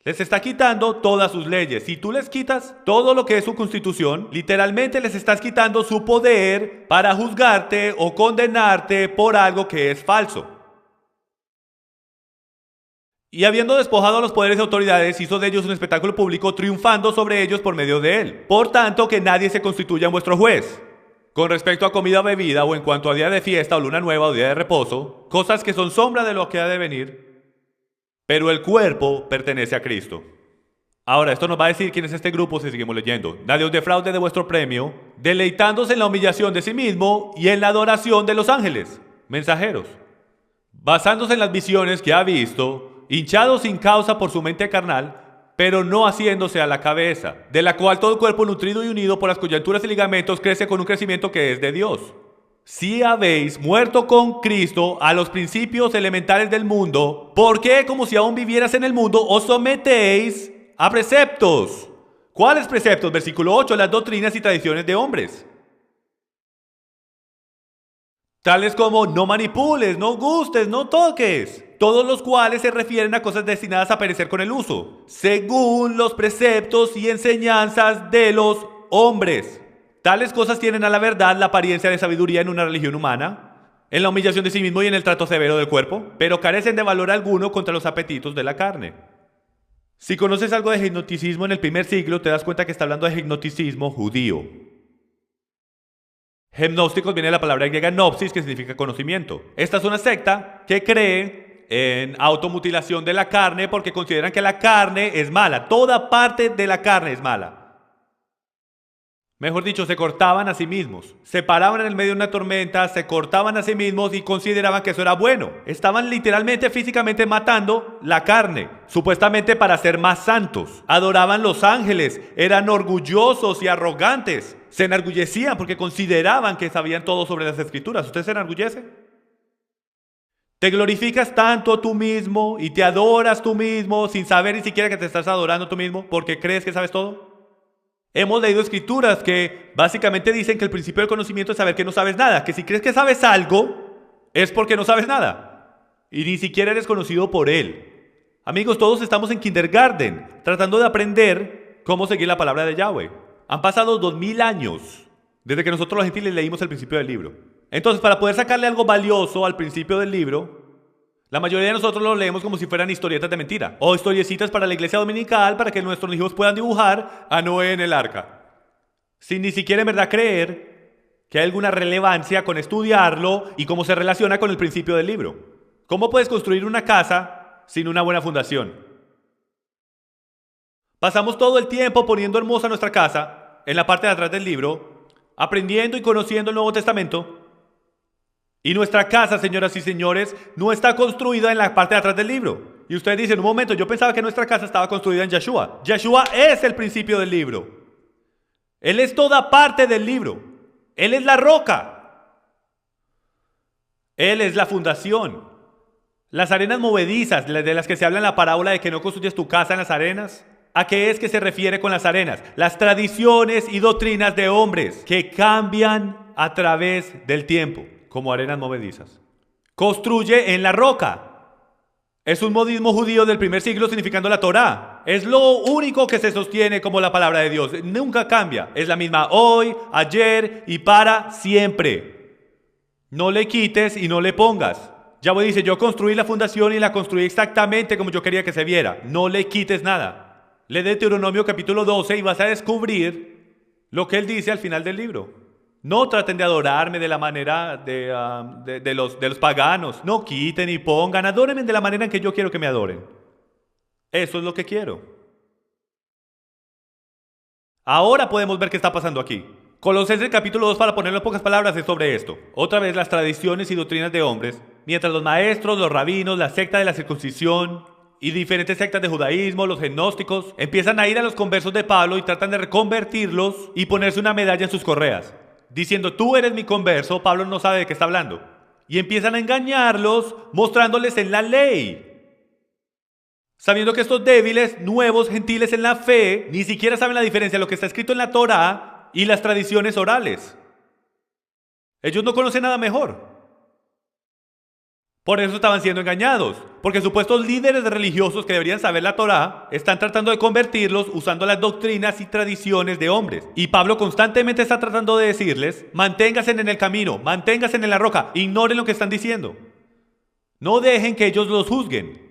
Les está quitando todas sus leyes. Si tú les quitas todo lo que es su constitución, literalmente les estás quitando su poder para juzgarte o condenarte por algo que es falso. Y habiendo despojado a los poderes y autoridades, hizo de ellos un espectáculo público, triunfando sobre ellos por medio de él. Por tanto, que nadie se constituya en vuestro juez. Con respecto a comida o bebida, o en cuanto a día de fiesta, o luna nueva, o día de reposo, cosas que son sombra de lo que ha de venir, pero el cuerpo pertenece a Cristo. Ahora, esto nos va a decir quién es este grupo si seguimos leyendo. Nadie os defraude de vuestro premio, deleitándose en la humillación de sí mismo y en la adoración de los ángeles, mensajeros, basándose en las visiones que ha visto, hinchado sin causa por su mente carnal, pero no haciéndose a la cabeza, de la cual todo el cuerpo nutrido y unido por las coyunturas y ligamentos crece con un crecimiento que es de Dios. Si habéis muerto con Cristo a los principios elementales del mundo, ¿por qué, como si aún vivieras en el mundo, os sometéis a preceptos? ¿Cuáles preceptos? Versículo 8, las doctrinas y tradiciones de hombres. Tales como no manipules, no gustes, no toques, todos los cuales se refieren a cosas destinadas a perecer con el uso, según los preceptos y enseñanzas de los hombres. Tales cosas tienen a la verdad la apariencia de sabiduría en una religión humana, en la humillación de sí mismo y en el trato severo del cuerpo, pero carecen de valor alguno contra los apetitos de la carne. Si conoces algo de gnosticismo en el primer siglo, te das cuenta que está hablando de gnosticismo judío. Gnósticos viene de la palabra griega gnopsis, que significa conocimiento. Esta es una secta que cree en automutilación de la carne porque consideran que la carne es mala. Toda parte de la carne es mala. Mejor dicho, se cortaban a sí mismos. Se paraban en el medio de una tormenta, se cortaban a sí mismos y consideraban que eso era bueno. Estaban literalmente, físicamente matando la carne, supuestamente para ser más santos. Adoraban los ángeles, eran orgullosos y arrogantes. Se enorgullecían porque consideraban que sabían todo sobre las escrituras. ¿Usted se enorgullece? Te glorificas tanto tú mismo y te adoras tú mismo sin saber ni siquiera que te estás adorando tú mismo porque crees que sabes todo. Hemos leído escrituras que básicamente dicen que el principio del conocimiento es saber que no sabes nada, que si crees que sabes algo es porque no sabes nada y ni siquiera eres conocido por él. Amigos, todos estamos en kindergarten tratando de aprender cómo seguir la palabra de Yahweh. Han pasado 2000 años desde que nosotros los gentiles leímos el principio del libro. Entonces, para poder sacarle algo valioso al principio del libro, la mayoría de nosotros lo leemos como si fueran historietas de mentira o historiecitas para la iglesia dominical para que nuestros hijos puedan dibujar a Noé en el arca, sin ni siquiera en verdad creer que hay alguna relevancia con estudiarlo y cómo se relaciona con el principio del libro. ¿Cómo puedes construir una casa sin una buena fundación? Pasamos todo el tiempo poniendo hermosa nuestra casa en la parte de atrás del libro, aprendiendo y conociendo el Nuevo Testamento. Y nuestra casa, señoras y señores, no está construida en la parte de atrás del libro. Y usted dice, en un momento, yo pensaba que nuestra casa estaba construida en Yeshua. Yeshua es el principio del libro. Él es toda parte del libro. Él es la roca. Él es la fundación. Las arenas movedizas, de las que se habla en la parábola de que no construyes tu casa en las arenas, ¿A qué es que se refiere con las arenas? Las tradiciones y doctrinas de hombres que cambian a través del tiempo, como arenas movedizas. Construye en la roca. Es un modismo judío del primer siglo significando la Torá. Es lo único que se sostiene como la palabra de Dios. Nunca cambia. Es la misma hoy, ayer y para siempre. No le quites y no le pongas. Yahweh dice, yo construí la fundación y la construí exactamente como yo quería que se viera. No le quites nada. Lee Deuteronomio capítulo 12 y vas a descubrir lo que él dice al final del libro. No traten de adorarme de la manera de los paganos. No quiten y pongan. Adórenme de la manera en que yo quiero que me adoren. Eso es lo que quiero. Ahora podemos ver qué está pasando aquí. Colosenses capítulo 2, para ponerlo en pocas palabras, es sobre esto. Otra vez las tradiciones y doctrinas de hombres, mientras los maestros, los rabinos, la secta de la circuncisión y diferentes sectas de judaísmo, los gnósticos, empiezan a ir a los conversos de Pablo y tratan de reconvertirlos y ponerse una medalla en sus correas, diciendo, tú eres mi converso. Pablo no sabe de qué está hablando. Y empiezan a engañarlos mostrándoles en la ley. Sabiendo que estos débiles, nuevos, gentiles en la fe, ni siquiera saben la diferencia de lo que está escrito en la Torá y las tradiciones orales. Ellos no conocen nada mejor. Por eso estaban siendo engañados, porque supuestos líderes religiosos que deberían saber la Torá están tratando de convertirlos usando las doctrinas y tradiciones de hombres. Y Pablo constantemente está tratando de decirles, manténganse en el camino, manténganse en la roca, ignoren lo que están diciendo. No dejen que ellos los juzguen.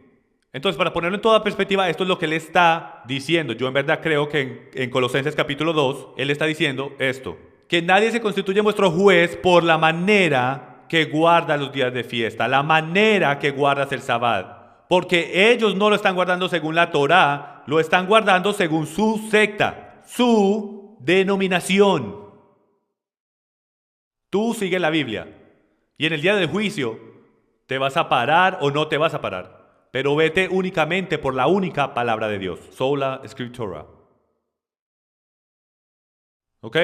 Entonces, para ponerlo en toda perspectiva, esto es lo que él está diciendo. Yo en verdad creo que en Colosenses capítulo 2, él está diciendo esto, que nadie se constituye vuestro juez por la manera que guarda los días de fiesta, la manera que guardas el sabbat, porque ellos no lo están guardando según la Torá, lo están guardando según su secta, su denominación. Tú sigue la Biblia y en el día del juicio te vas a parar o no te vas a parar, pero vete únicamente por la única palabra de Dios, sola scriptura. ¿Ok?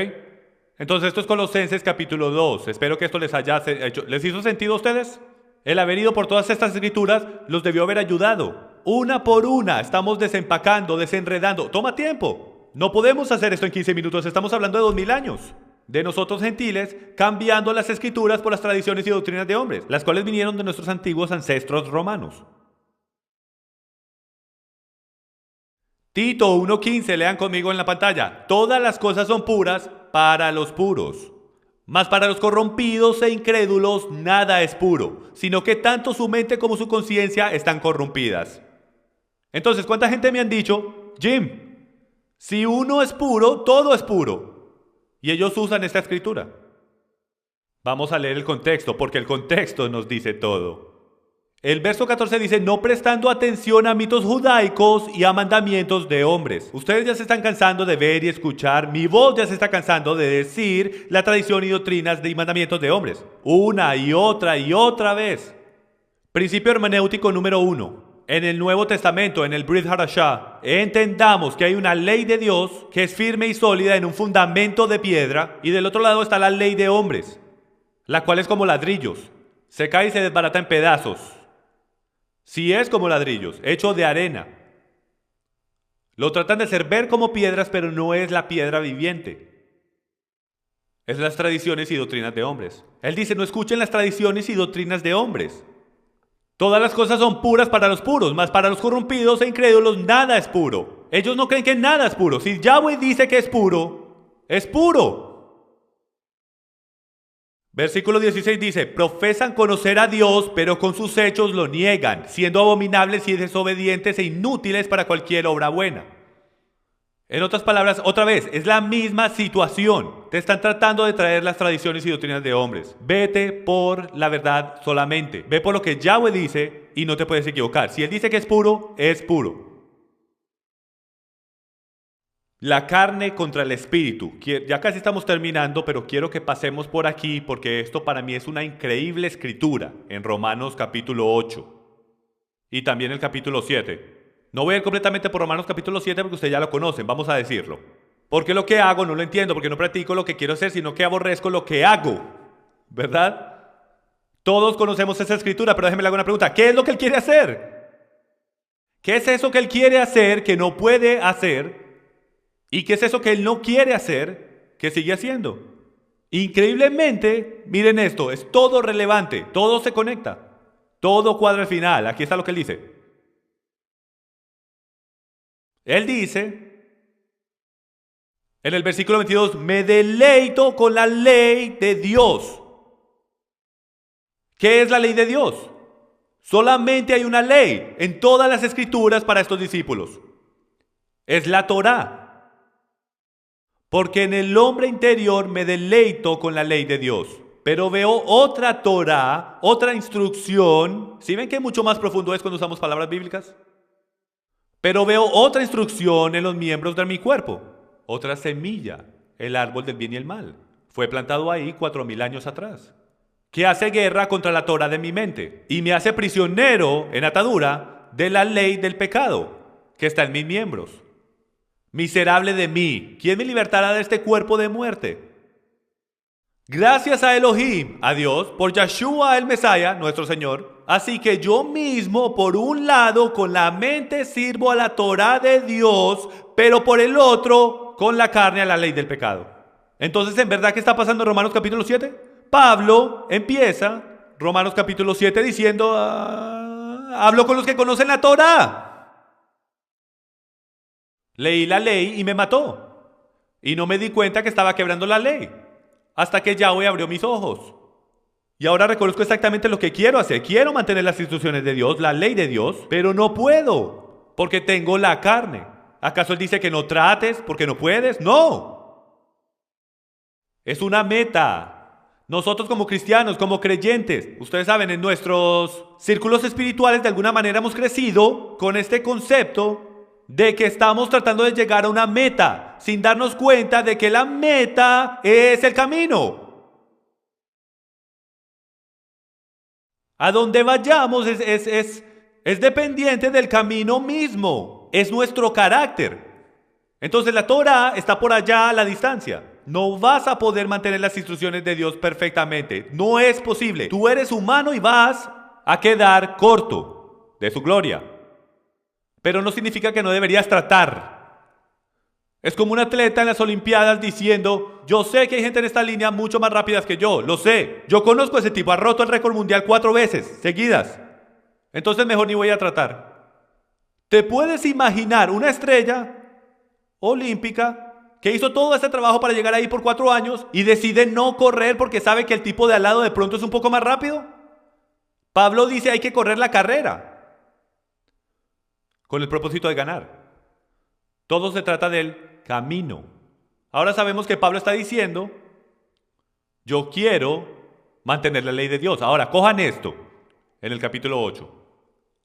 Entonces esto es Colosenses capítulo 2. Espero que esto les haya hecho. ¿Les hizo sentido a ustedes? El haber ido por todas estas escrituras los debió haber ayudado. Una por una estamos desempacando, desenredando. Toma tiempo. No podemos hacer esto en 15 minutos. Estamos hablando de 2000 años. De nosotros gentiles, cambiando las escrituras por las tradiciones y doctrinas de hombres, las cuales vinieron de nuestros antiguos ancestros romanos. Tito 1:15, lean conmigo en la pantalla. Todas las cosas son puras para los puros, mas para los corrompidos e incrédulos nada es puro, sino que tanto su mente como su conciencia están corrompidas. Entonces, ¿cuánta gente me han dicho, Jim, si uno es puro, todo es puro? Y ellos usan esta escritura. Vamos a leer el contexto, porque el contexto nos dice todo. El verso 14 dice, no prestando atención a mitos judaicos y a mandamientos de hombres. Ustedes ya se están cansando de ver y escuchar, mi voz ya se está cansando de decir la tradición y doctrinas y mandamientos de hombres. Una y otra vez. Principio hermenéutico número 1. En el Nuevo Testamento, en el Brit Hadashah, entendamos que hay una ley de Dios que es firme y sólida en un fundamento de piedra, y del otro lado está la ley de hombres, la cual es como ladrillos, se cae y se desbarata en pedazos. Si es como ladrillos, hecho de arena. Lo tratan de hacer ver como piedras, pero no es la piedra viviente. Es las tradiciones y doctrinas de hombres. Él dice, no escuchen las tradiciones y doctrinas de hombres. Todas las cosas son puras para los puros, mas para los corrompidos e incrédulos nada es puro. Ellos no creen que nada es puro. Si Yahweh dice que es puro, es puro. Versículo 16 dice, profesan conocer a Dios, pero con sus hechos lo niegan, siendo abominables y desobedientes e inútiles para cualquier obra buena. En otras palabras, otra vez, es la misma situación. Te están tratando de traer las tradiciones y doctrinas de hombres. Vete por la verdad solamente. Ve por lo que Yahweh dice y no te puedes equivocar. Si Él dice que es puro, es puro. La carne contra el espíritu. Ya casi estamos terminando, pero quiero que pasemos por aquí porque esto para mí es una increíble escritura en Romanos capítulo 8 y también el capítulo 7. No voy a ir completamente por Romanos capítulo 7 porque ustedes ya lo conocen, vamos a decirlo. Porque lo que hago no lo entiendo, porque no practico lo que quiero hacer, sino que aborrezco lo que hago, ¿verdad? Todos conocemos esa escritura, pero déjenme le hago una pregunta. ¿Qué es lo que Él quiere hacer? ¿Qué es eso que él quiere hacer que no puede hacer? ¿Y qué es eso que él no quiere hacer que sigue haciendo? Increíblemente, miren esto, es todo relevante, todo se conecta, todo cuadra al final. Aquí está lo que él dice. Él dice, en el versículo 22, me deleito con la ley de Dios. ¿Qué es la ley de Dios? Solamente hay una ley en todas las escrituras para estos discípulos. Es la Torá. Porque en el hombre interior me deleito con la ley de Dios. Pero veo otra Torá, otra instrucción. ¿Sí ven que mucho más profundo es cuando usamos palabras bíblicas? Pero veo otra instrucción en los miembros de mi cuerpo. Otra semilla, el árbol del bien y el mal. Fue plantado ahí 4000 años atrás. Que hace guerra contra la Torá de mi mente. Y me hace prisionero en atadura de la ley del pecado que está en mis miembros. Miserable de mí, ¿quién me libertará de este cuerpo de muerte? Gracias a Elohim, a Dios, por Yeshua el Mesías, nuestro Señor. Así que yo mismo, por un lado, con la mente sirvo a la Torá de Dios, pero por el otro, con la carne a la ley del pecado. Entonces, ¿en verdad qué está pasando en Romanos capítulo 7? Pablo empieza Romanos capítulo 7 diciendo, hablo con los que conocen la Torá. Leí la ley y me mató. Y no me di cuenta que estaba quebrando la ley. Hasta que Yahweh abrió mis ojos. Y ahora reconozco exactamente lo que quiero hacer. Quiero mantener las instrucciones de Dios, la ley de Dios, pero no puedo. Porque tengo la carne. ¿Acaso él dice que no trates porque no puedes? No. Es una meta. Nosotros como cristianos, como creyentes, ustedes saben, en nuestros círculos espirituales de alguna manera hemos crecido con este concepto de que estamos tratando de llegar a una meta, sin darnos cuenta de que la meta es el camino. A donde vayamos es dependiente del camino mismo, es nuestro carácter. Entonces la Torá está por allá a la distancia. No vas a poder mantener las instrucciones de Dios perfectamente, no es posible. Tú eres humano y vas a quedar corto de su gloria. Pero no significa que no deberías tratar. Es como un atleta en las Olimpiadas diciendo, yo sé que hay gente en esta línea mucho más rápidas que yo, lo sé. Yo conozco a ese tipo, ha roto el récord mundial 4 veces seguidas. Entonces mejor ni voy a tratar. ¿Te puedes imaginar una estrella olímpica que hizo todo este trabajo para llegar ahí por 4 años y decide no correr porque sabe que el tipo de al lado de pronto es un poco más rápido? Pablo dice hay que correr la carrera con el propósito de ganar. Todo se trata del camino. Ahora sabemos que Pablo está diciendo, yo quiero mantener la ley de Dios. Ahora, cojan esto en el capítulo 8.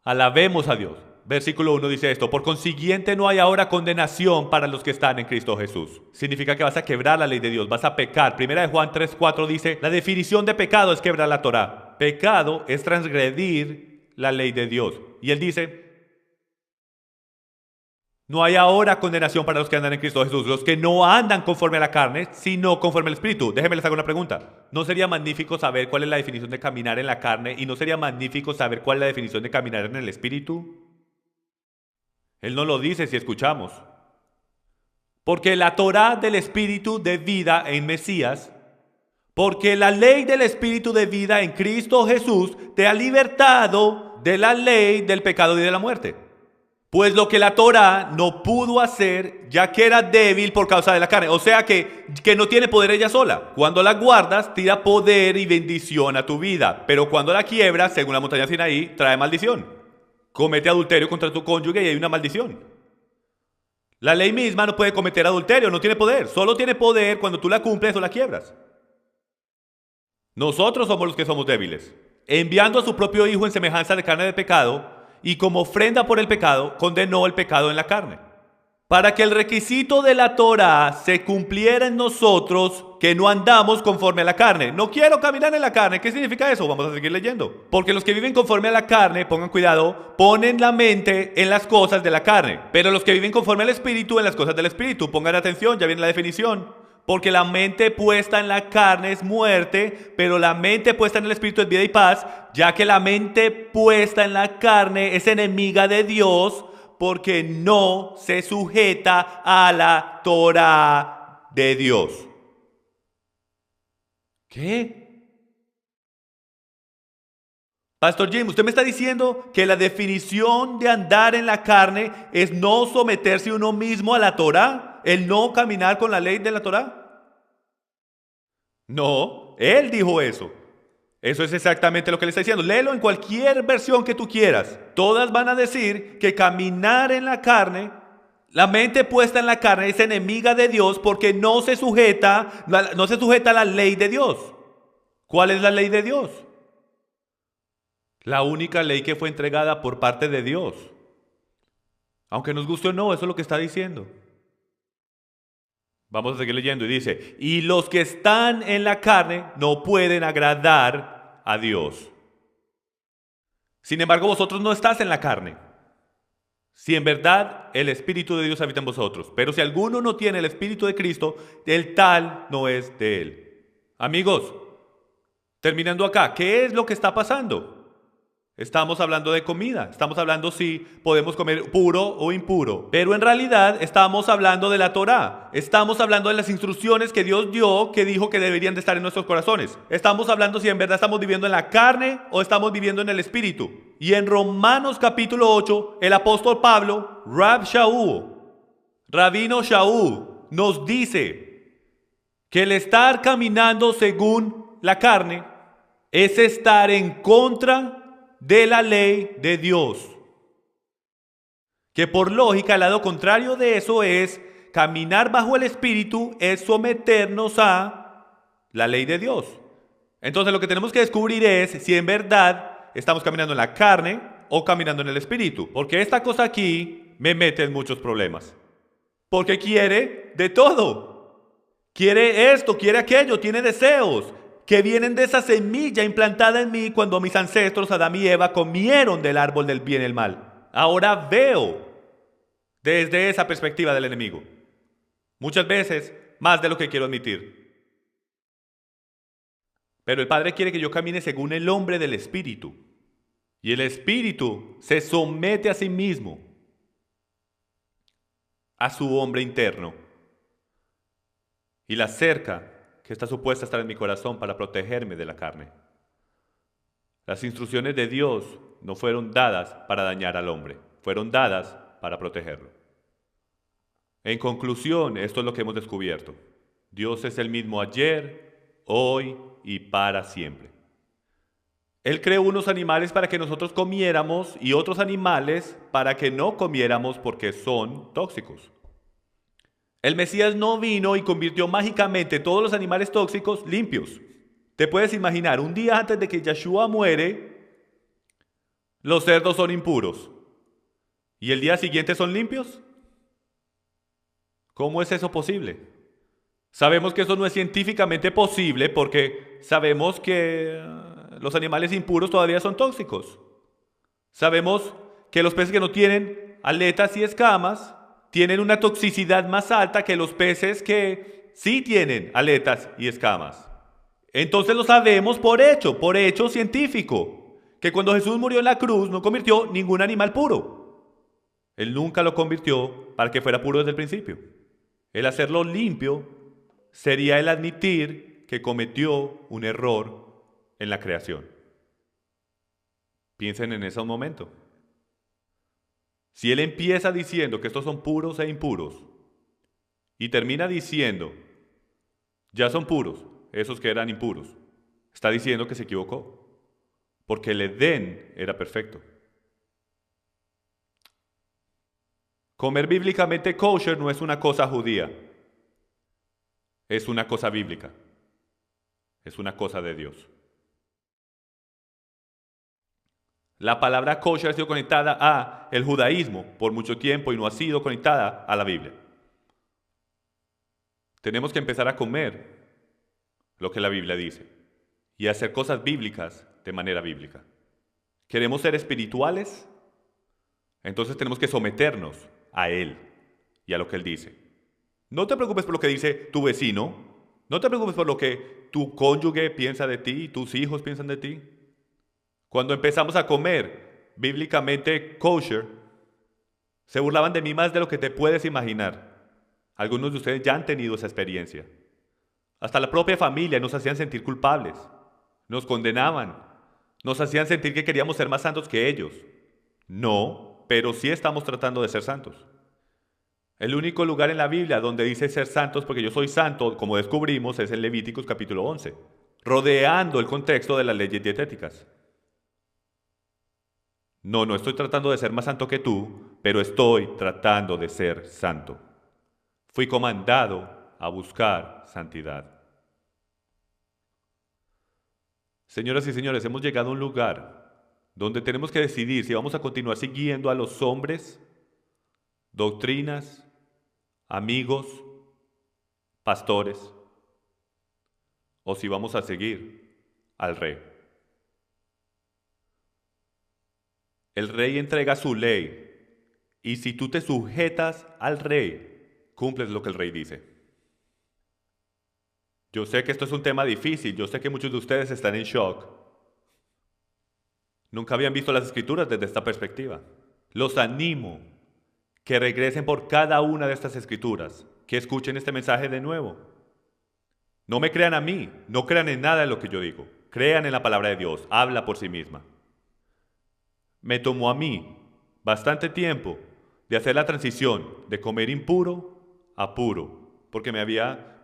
Alabemos a Dios. Versículo 1 dice esto, por consiguiente no hay ahora condenación para los que están en Cristo Jesús. Significa que vas a quebrar la ley de Dios, vas a pecar. Primera de Juan 3:4 dice, la definición de pecado es quebrar la Torá. Pecado es transgredir la ley de Dios. Y él dice, no hay ahora condenación para los que andan en Cristo Jesús, los que no andan conforme a la carne, sino conforme al Espíritu. Déjenme les hago una pregunta. ¿No sería magnífico saber cuál es la definición de caminar en la carne? ¿Y no sería magnífico saber cuál es la definición de caminar en el Espíritu? Él no lo dice si escuchamos. Porque la Torá del Espíritu de vida en Mesías, porque la ley del Espíritu de vida en Cristo Jesús te ha libertado de la ley del pecado y de la muerte. Pues lo que la Torá no pudo hacer, ya que era débil por causa de la carne. O sea que no tiene poder ella sola. Cuando la guardas, tira poder y bendición a tu vida. Pero cuando la quiebras, según la montaña Sinaí, trae maldición. Comete adulterio contra tu cónyuge y hay una maldición. La ley misma no puede cometer adulterio, no tiene poder. Solo tiene poder cuando tú la cumples o la quiebras. Nosotros somos los que somos débiles. Enviando a su propio Hijo en semejanza de carne de pecado, y como ofrenda por el pecado, condenó el pecado en la carne. Para que el requisito de la Torá se cumpliera en nosotros, que no andamos conforme a la carne. No quiero caminar en la carne. ¿Qué significa eso? Vamos a seguir leyendo. Porque los que viven conforme a la carne, pongan cuidado, ponen la mente en las cosas de la carne. Pero los que viven conforme al Espíritu, en las cosas del Espíritu. Pongan atención, ya viene la definición. Porque la mente puesta en la carne es muerte, pero la mente puesta en el Espíritu es vida y paz, ya que la mente puesta en la carne es enemiga de Dios, porque no se sujeta a la Torah de Dios. ¿Qué? Pastor Jim, usted me está diciendo que la definición de andar en la carne es no someterse uno mismo a la Torah, el no caminar con la ley de la Torah. No, él dijo eso. Eso es exactamente lo que le está diciendo. Léelo en cualquier versión que tú quieras. Todas van a decir que caminar en la carne, la mente puesta en la carne es enemiga de Dios porque no se sujeta a la ley de Dios. ¿Cuál es la ley de Dios? La única ley que fue entregada por parte de Dios. Aunque nos guste o no, eso es lo que está diciendo. Vamos a seguir leyendo y dice, y los que están en la carne no pueden agradar a Dios. Sin embargo, vosotros no estás en la carne, si en verdad el Espíritu de Dios habita en vosotros. Pero si alguno no tiene el Espíritu de Cristo, el tal no es de él. Amigos, terminando acá, ¿qué es lo que está pasando? Estamos hablando de comida, estamos hablando si podemos comer puro o impuro, pero en realidad estamos hablando de la Torá, estamos hablando de las instrucciones que Dios dio, que dijo que deberían de estar en nuestros corazones. Estamos hablando si en verdad estamos viviendo en la carne o estamos viviendo en el Espíritu. Y en Romanos capítulo 8, el apóstol Pablo, Rabino Shaul, nos dice que el estar caminando según la carne es estar en contra de la ley de Dios. Que por lógica el lado contrario de eso es caminar bajo el Espíritu, es someternos a la ley de Dios. Entonces lo que tenemos que descubrir es si en verdad estamos caminando en la carne o caminando en el Espíritu. Porque esta cosa aquí me mete en muchos problemas. Porque quiere de todo. Quiere esto, quiere aquello, tiene deseos que vienen de esa semilla implantada en mí cuando mis ancestros Adán y Eva comieron del árbol del bien y el mal. Ahora veo desde esa perspectiva del enemigo. Muchas veces más de lo que quiero admitir. Pero el Padre quiere que yo camine según el hombre del Espíritu. Y el Espíritu se somete a sí mismo, a su hombre interno. Y la cerca que está supuesta a estar en mi corazón para protegerme de la carne. Las instrucciones de Dios no fueron dadas para dañar al hombre, fueron dadas para protegerlo. En conclusión, esto es lo que hemos descubierto. Dios es el mismo ayer, hoy y para siempre. Él creó unos animales para que nosotros comiéramos y otros animales para que no comiéramos porque son tóxicos. El Mesías no vino y convirtió mágicamente todos los animales tóxicos limpios. Te puedes imaginar, un día antes de que Yeshua muere, los cerdos son impuros. ¿Y el día siguiente son limpios? ¿Cómo es eso posible? Sabemos que eso no es científicamente posible porque sabemos que los animales impuros todavía son tóxicos. Sabemos que los peces que no tienen aletas y escamas tienen una toxicidad más alta que los peces que sí tienen aletas y escamas. Entonces lo sabemos por hecho científico, que cuando Jesús murió en la cruz no convirtió ningún animal puro. Él nunca lo convirtió para que fuera puro desde el principio. El hacerlo limpio sería el admitir que cometió un error en la creación. Piensen en ese momento. Si él empieza diciendo que estos son puros e impuros y termina diciendo, ya son puros, esos que eran impuros, está diciendo que se equivocó, porque el Edén era perfecto. Comer bíblicamente kosher no es una cosa judía, es una cosa bíblica, es una cosa de Dios. La palabra kosher ha sido conectada a el judaísmo por mucho tiempo y no ha sido conectada a la Biblia. Tenemos que empezar a comer lo que la Biblia dice y hacer cosas bíblicas de manera bíblica. ¿Queremos ser espirituales? Entonces tenemos que someternos a Él y a lo que Él dice. No te preocupes por lo que dice tu vecino. No te preocupes por lo que tu cónyuge piensa de ti y tus hijos piensan de ti. Cuando empezamos a comer bíblicamente kosher, se burlaban de mí más de lo que te puedes imaginar. Algunos de ustedes ya han tenido esa experiencia. Hasta la propia familia nos hacían sentir culpables, nos condenaban, nos hacían sentir que queríamos ser más santos que ellos. No, pero sí estamos tratando de ser santos. El único lugar en la Biblia donde dice ser santos porque yo soy santo, como descubrimos, es en Levíticos capítulo 11, rodeando el contexto de las leyes dietéticas. No, no estoy tratando de ser más santo que tú, pero estoy tratando de ser santo. Fui comandado a buscar santidad. Señoras y señores, hemos llegado a un lugar donde tenemos que decidir si vamos a continuar siguiendo a los hombres, doctrinas, amigos, pastores, o si vamos a seguir al rey. El rey entrega su ley, y si tú te sujetas al rey, cumples lo que el rey dice. Yo sé que esto es un tema difícil, yo sé que muchos de ustedes están en shock. Nunca habían visto las escrituras desde esta perspectiva. Los animo que regresen por cada una de estas escrituras, que escuchen este mensaje de nuevo. No me crean a mí, no crean en nada de lo que yo digo, crean en la palabra de Dios, habla por sí misma. Me tomó a mí bastante tiempo de hacer la transición de comer impuro a puro, porque me había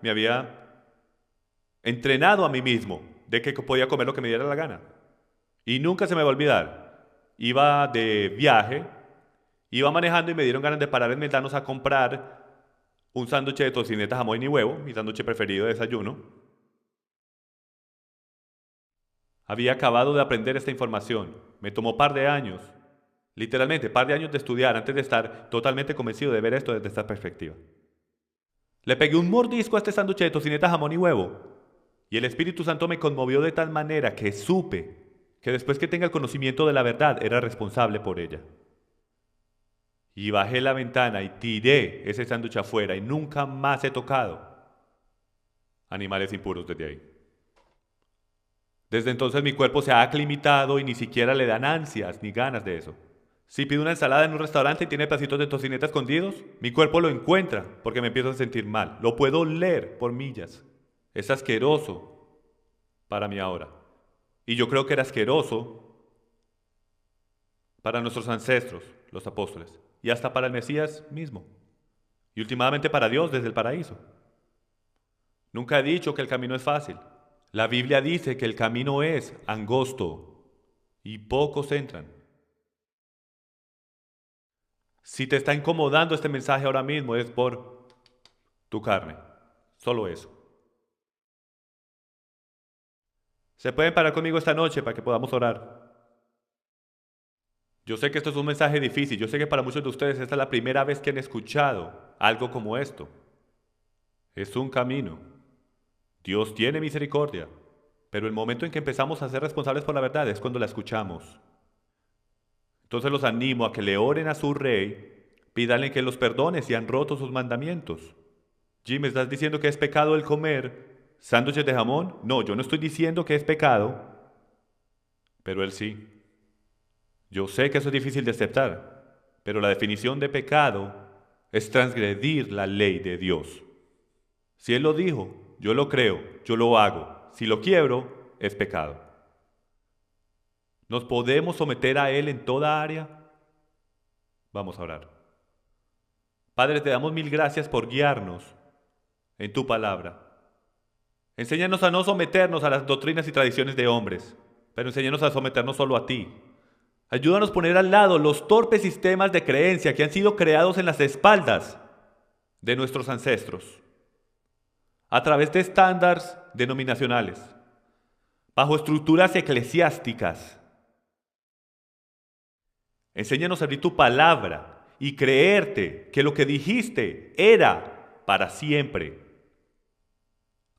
entrenado a mí mismo de que podía comer lo que me diera la gana. Y nunca se me va a olvidar. Iba de viaje, iba manejando y me dieron ganas de parar en Meldanos a comprar un sándwich de tocineta, jamón y huevo, mi sándwich preferido de desayuno. Había acabado de aprender esta información. Me tomó par de años, literalmente par de años de estudiar antes de estar totalmente convencido de ver esto desde esta perspectiva. Le pegué un mordisco a este sándwich de tocineta, jamón y huevo. Y el Espíritu Santo me conmovió de tal manera que supe que después que tenga el conocimiento de la verdad era responsable por ella. Y bajé la ventana y tiré ese sándwich afuera y nunca más he tocado animales impuros desde ahí. Desde entonces mi cuerpo se ha aclimatado y ni siquiera le dan ansias ni ganas de eso. Si pido una ensalada en un restaurante y tiene pedacitos de tocineta escondidos, mi cuerpo lo encuentra porque me empiezo a sentir mal. Lo puedo oler por millas. Es asqueroso para mí ahora. Y yo creo que era asqueroso para nuestros ancestros, los apóstoles, y hasta para el Mesías mismo. Y últimamente para Dios desde el paraíso. Nunca he dicho que el camino es fácil. La Biblia dice que el camino es angosto y pocos entran. Si te está incomodando este mensaje ahora mismo es por tu carne. Solo eso. ¿Se pueden parar conmigo esta noche para que podamos orar? Yo sé que esto es un mensaje difícil. Yo sé que para muchos de ustedes esta es la primera vez que han escuchado algo como esto. Es un camino. Dios tiene misericordia. Pero el momento en que empezamos a ser responsables por la verdad es cuando la escuchamos. Entonces los animo a que le oren a su rey, pídanle que los perdone si han roto sus mandamientos. Jim, ¿estás diciendo que es pecado el comer sándwiches de jamón? No, yo no estoy diciendo que es pecado, pero él sí. Yo sé que eso es difícil de aceptar, pero la definición de pecado es transgredir la ley de Dios. Si Él lo dijo, yo lo creo, yo lo hago. Si lo quiebro, es pecado. ¿Nos podemos someter a Él en toda área? Vamos a orar. Padre, te damos mil gracias por guiarnos en tu palabra. Enséñanos a no someternos a las doctrinas y tradiciones de hombres, pero enséñanos a someternos solo a ti. Ayúdanos a poner al lado los torpes sistemas de creencia que han sido creados en las espaldas de nuestros ancestros, a través de estándares denominacionales, bajo estructuras eclesiásticas. Enséñanos a abrir tu palabra y creerte que lo que dijiste era para siempre.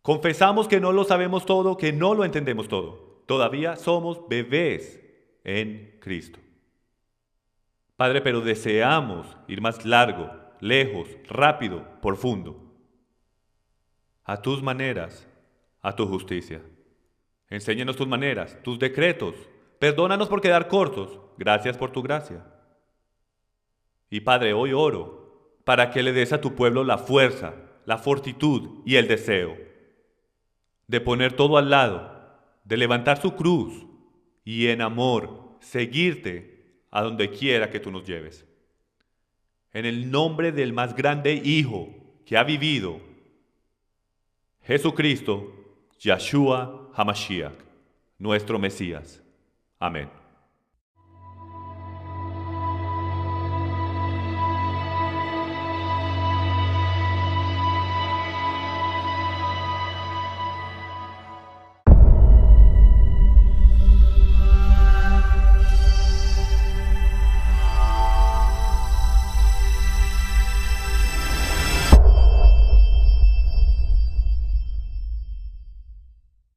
Confesamos que no lo sabemos todo, que no lo entendemos todo. Todavía somos bebés en Cristo. Padre, pero deseamos ir más largo, lejos, rápido, profundo. a tus maneras, a tu justicia. Enséñanos tus maneras, tus decretos. Perdónanos por quedar cortos. Gracias por tu gracia. Y Padre, hoy oro para que le des a tu pueblo la fuerza, la fortitud y el deseo de poner todo al lado, de levantar su cruz y en amor seguirte a donde quiera que tú nos lleves. En el nombre del más grande Hijo que ha vivido, Jesucristo, Yahshua HaMashiach, nuestro Mesías. Amén.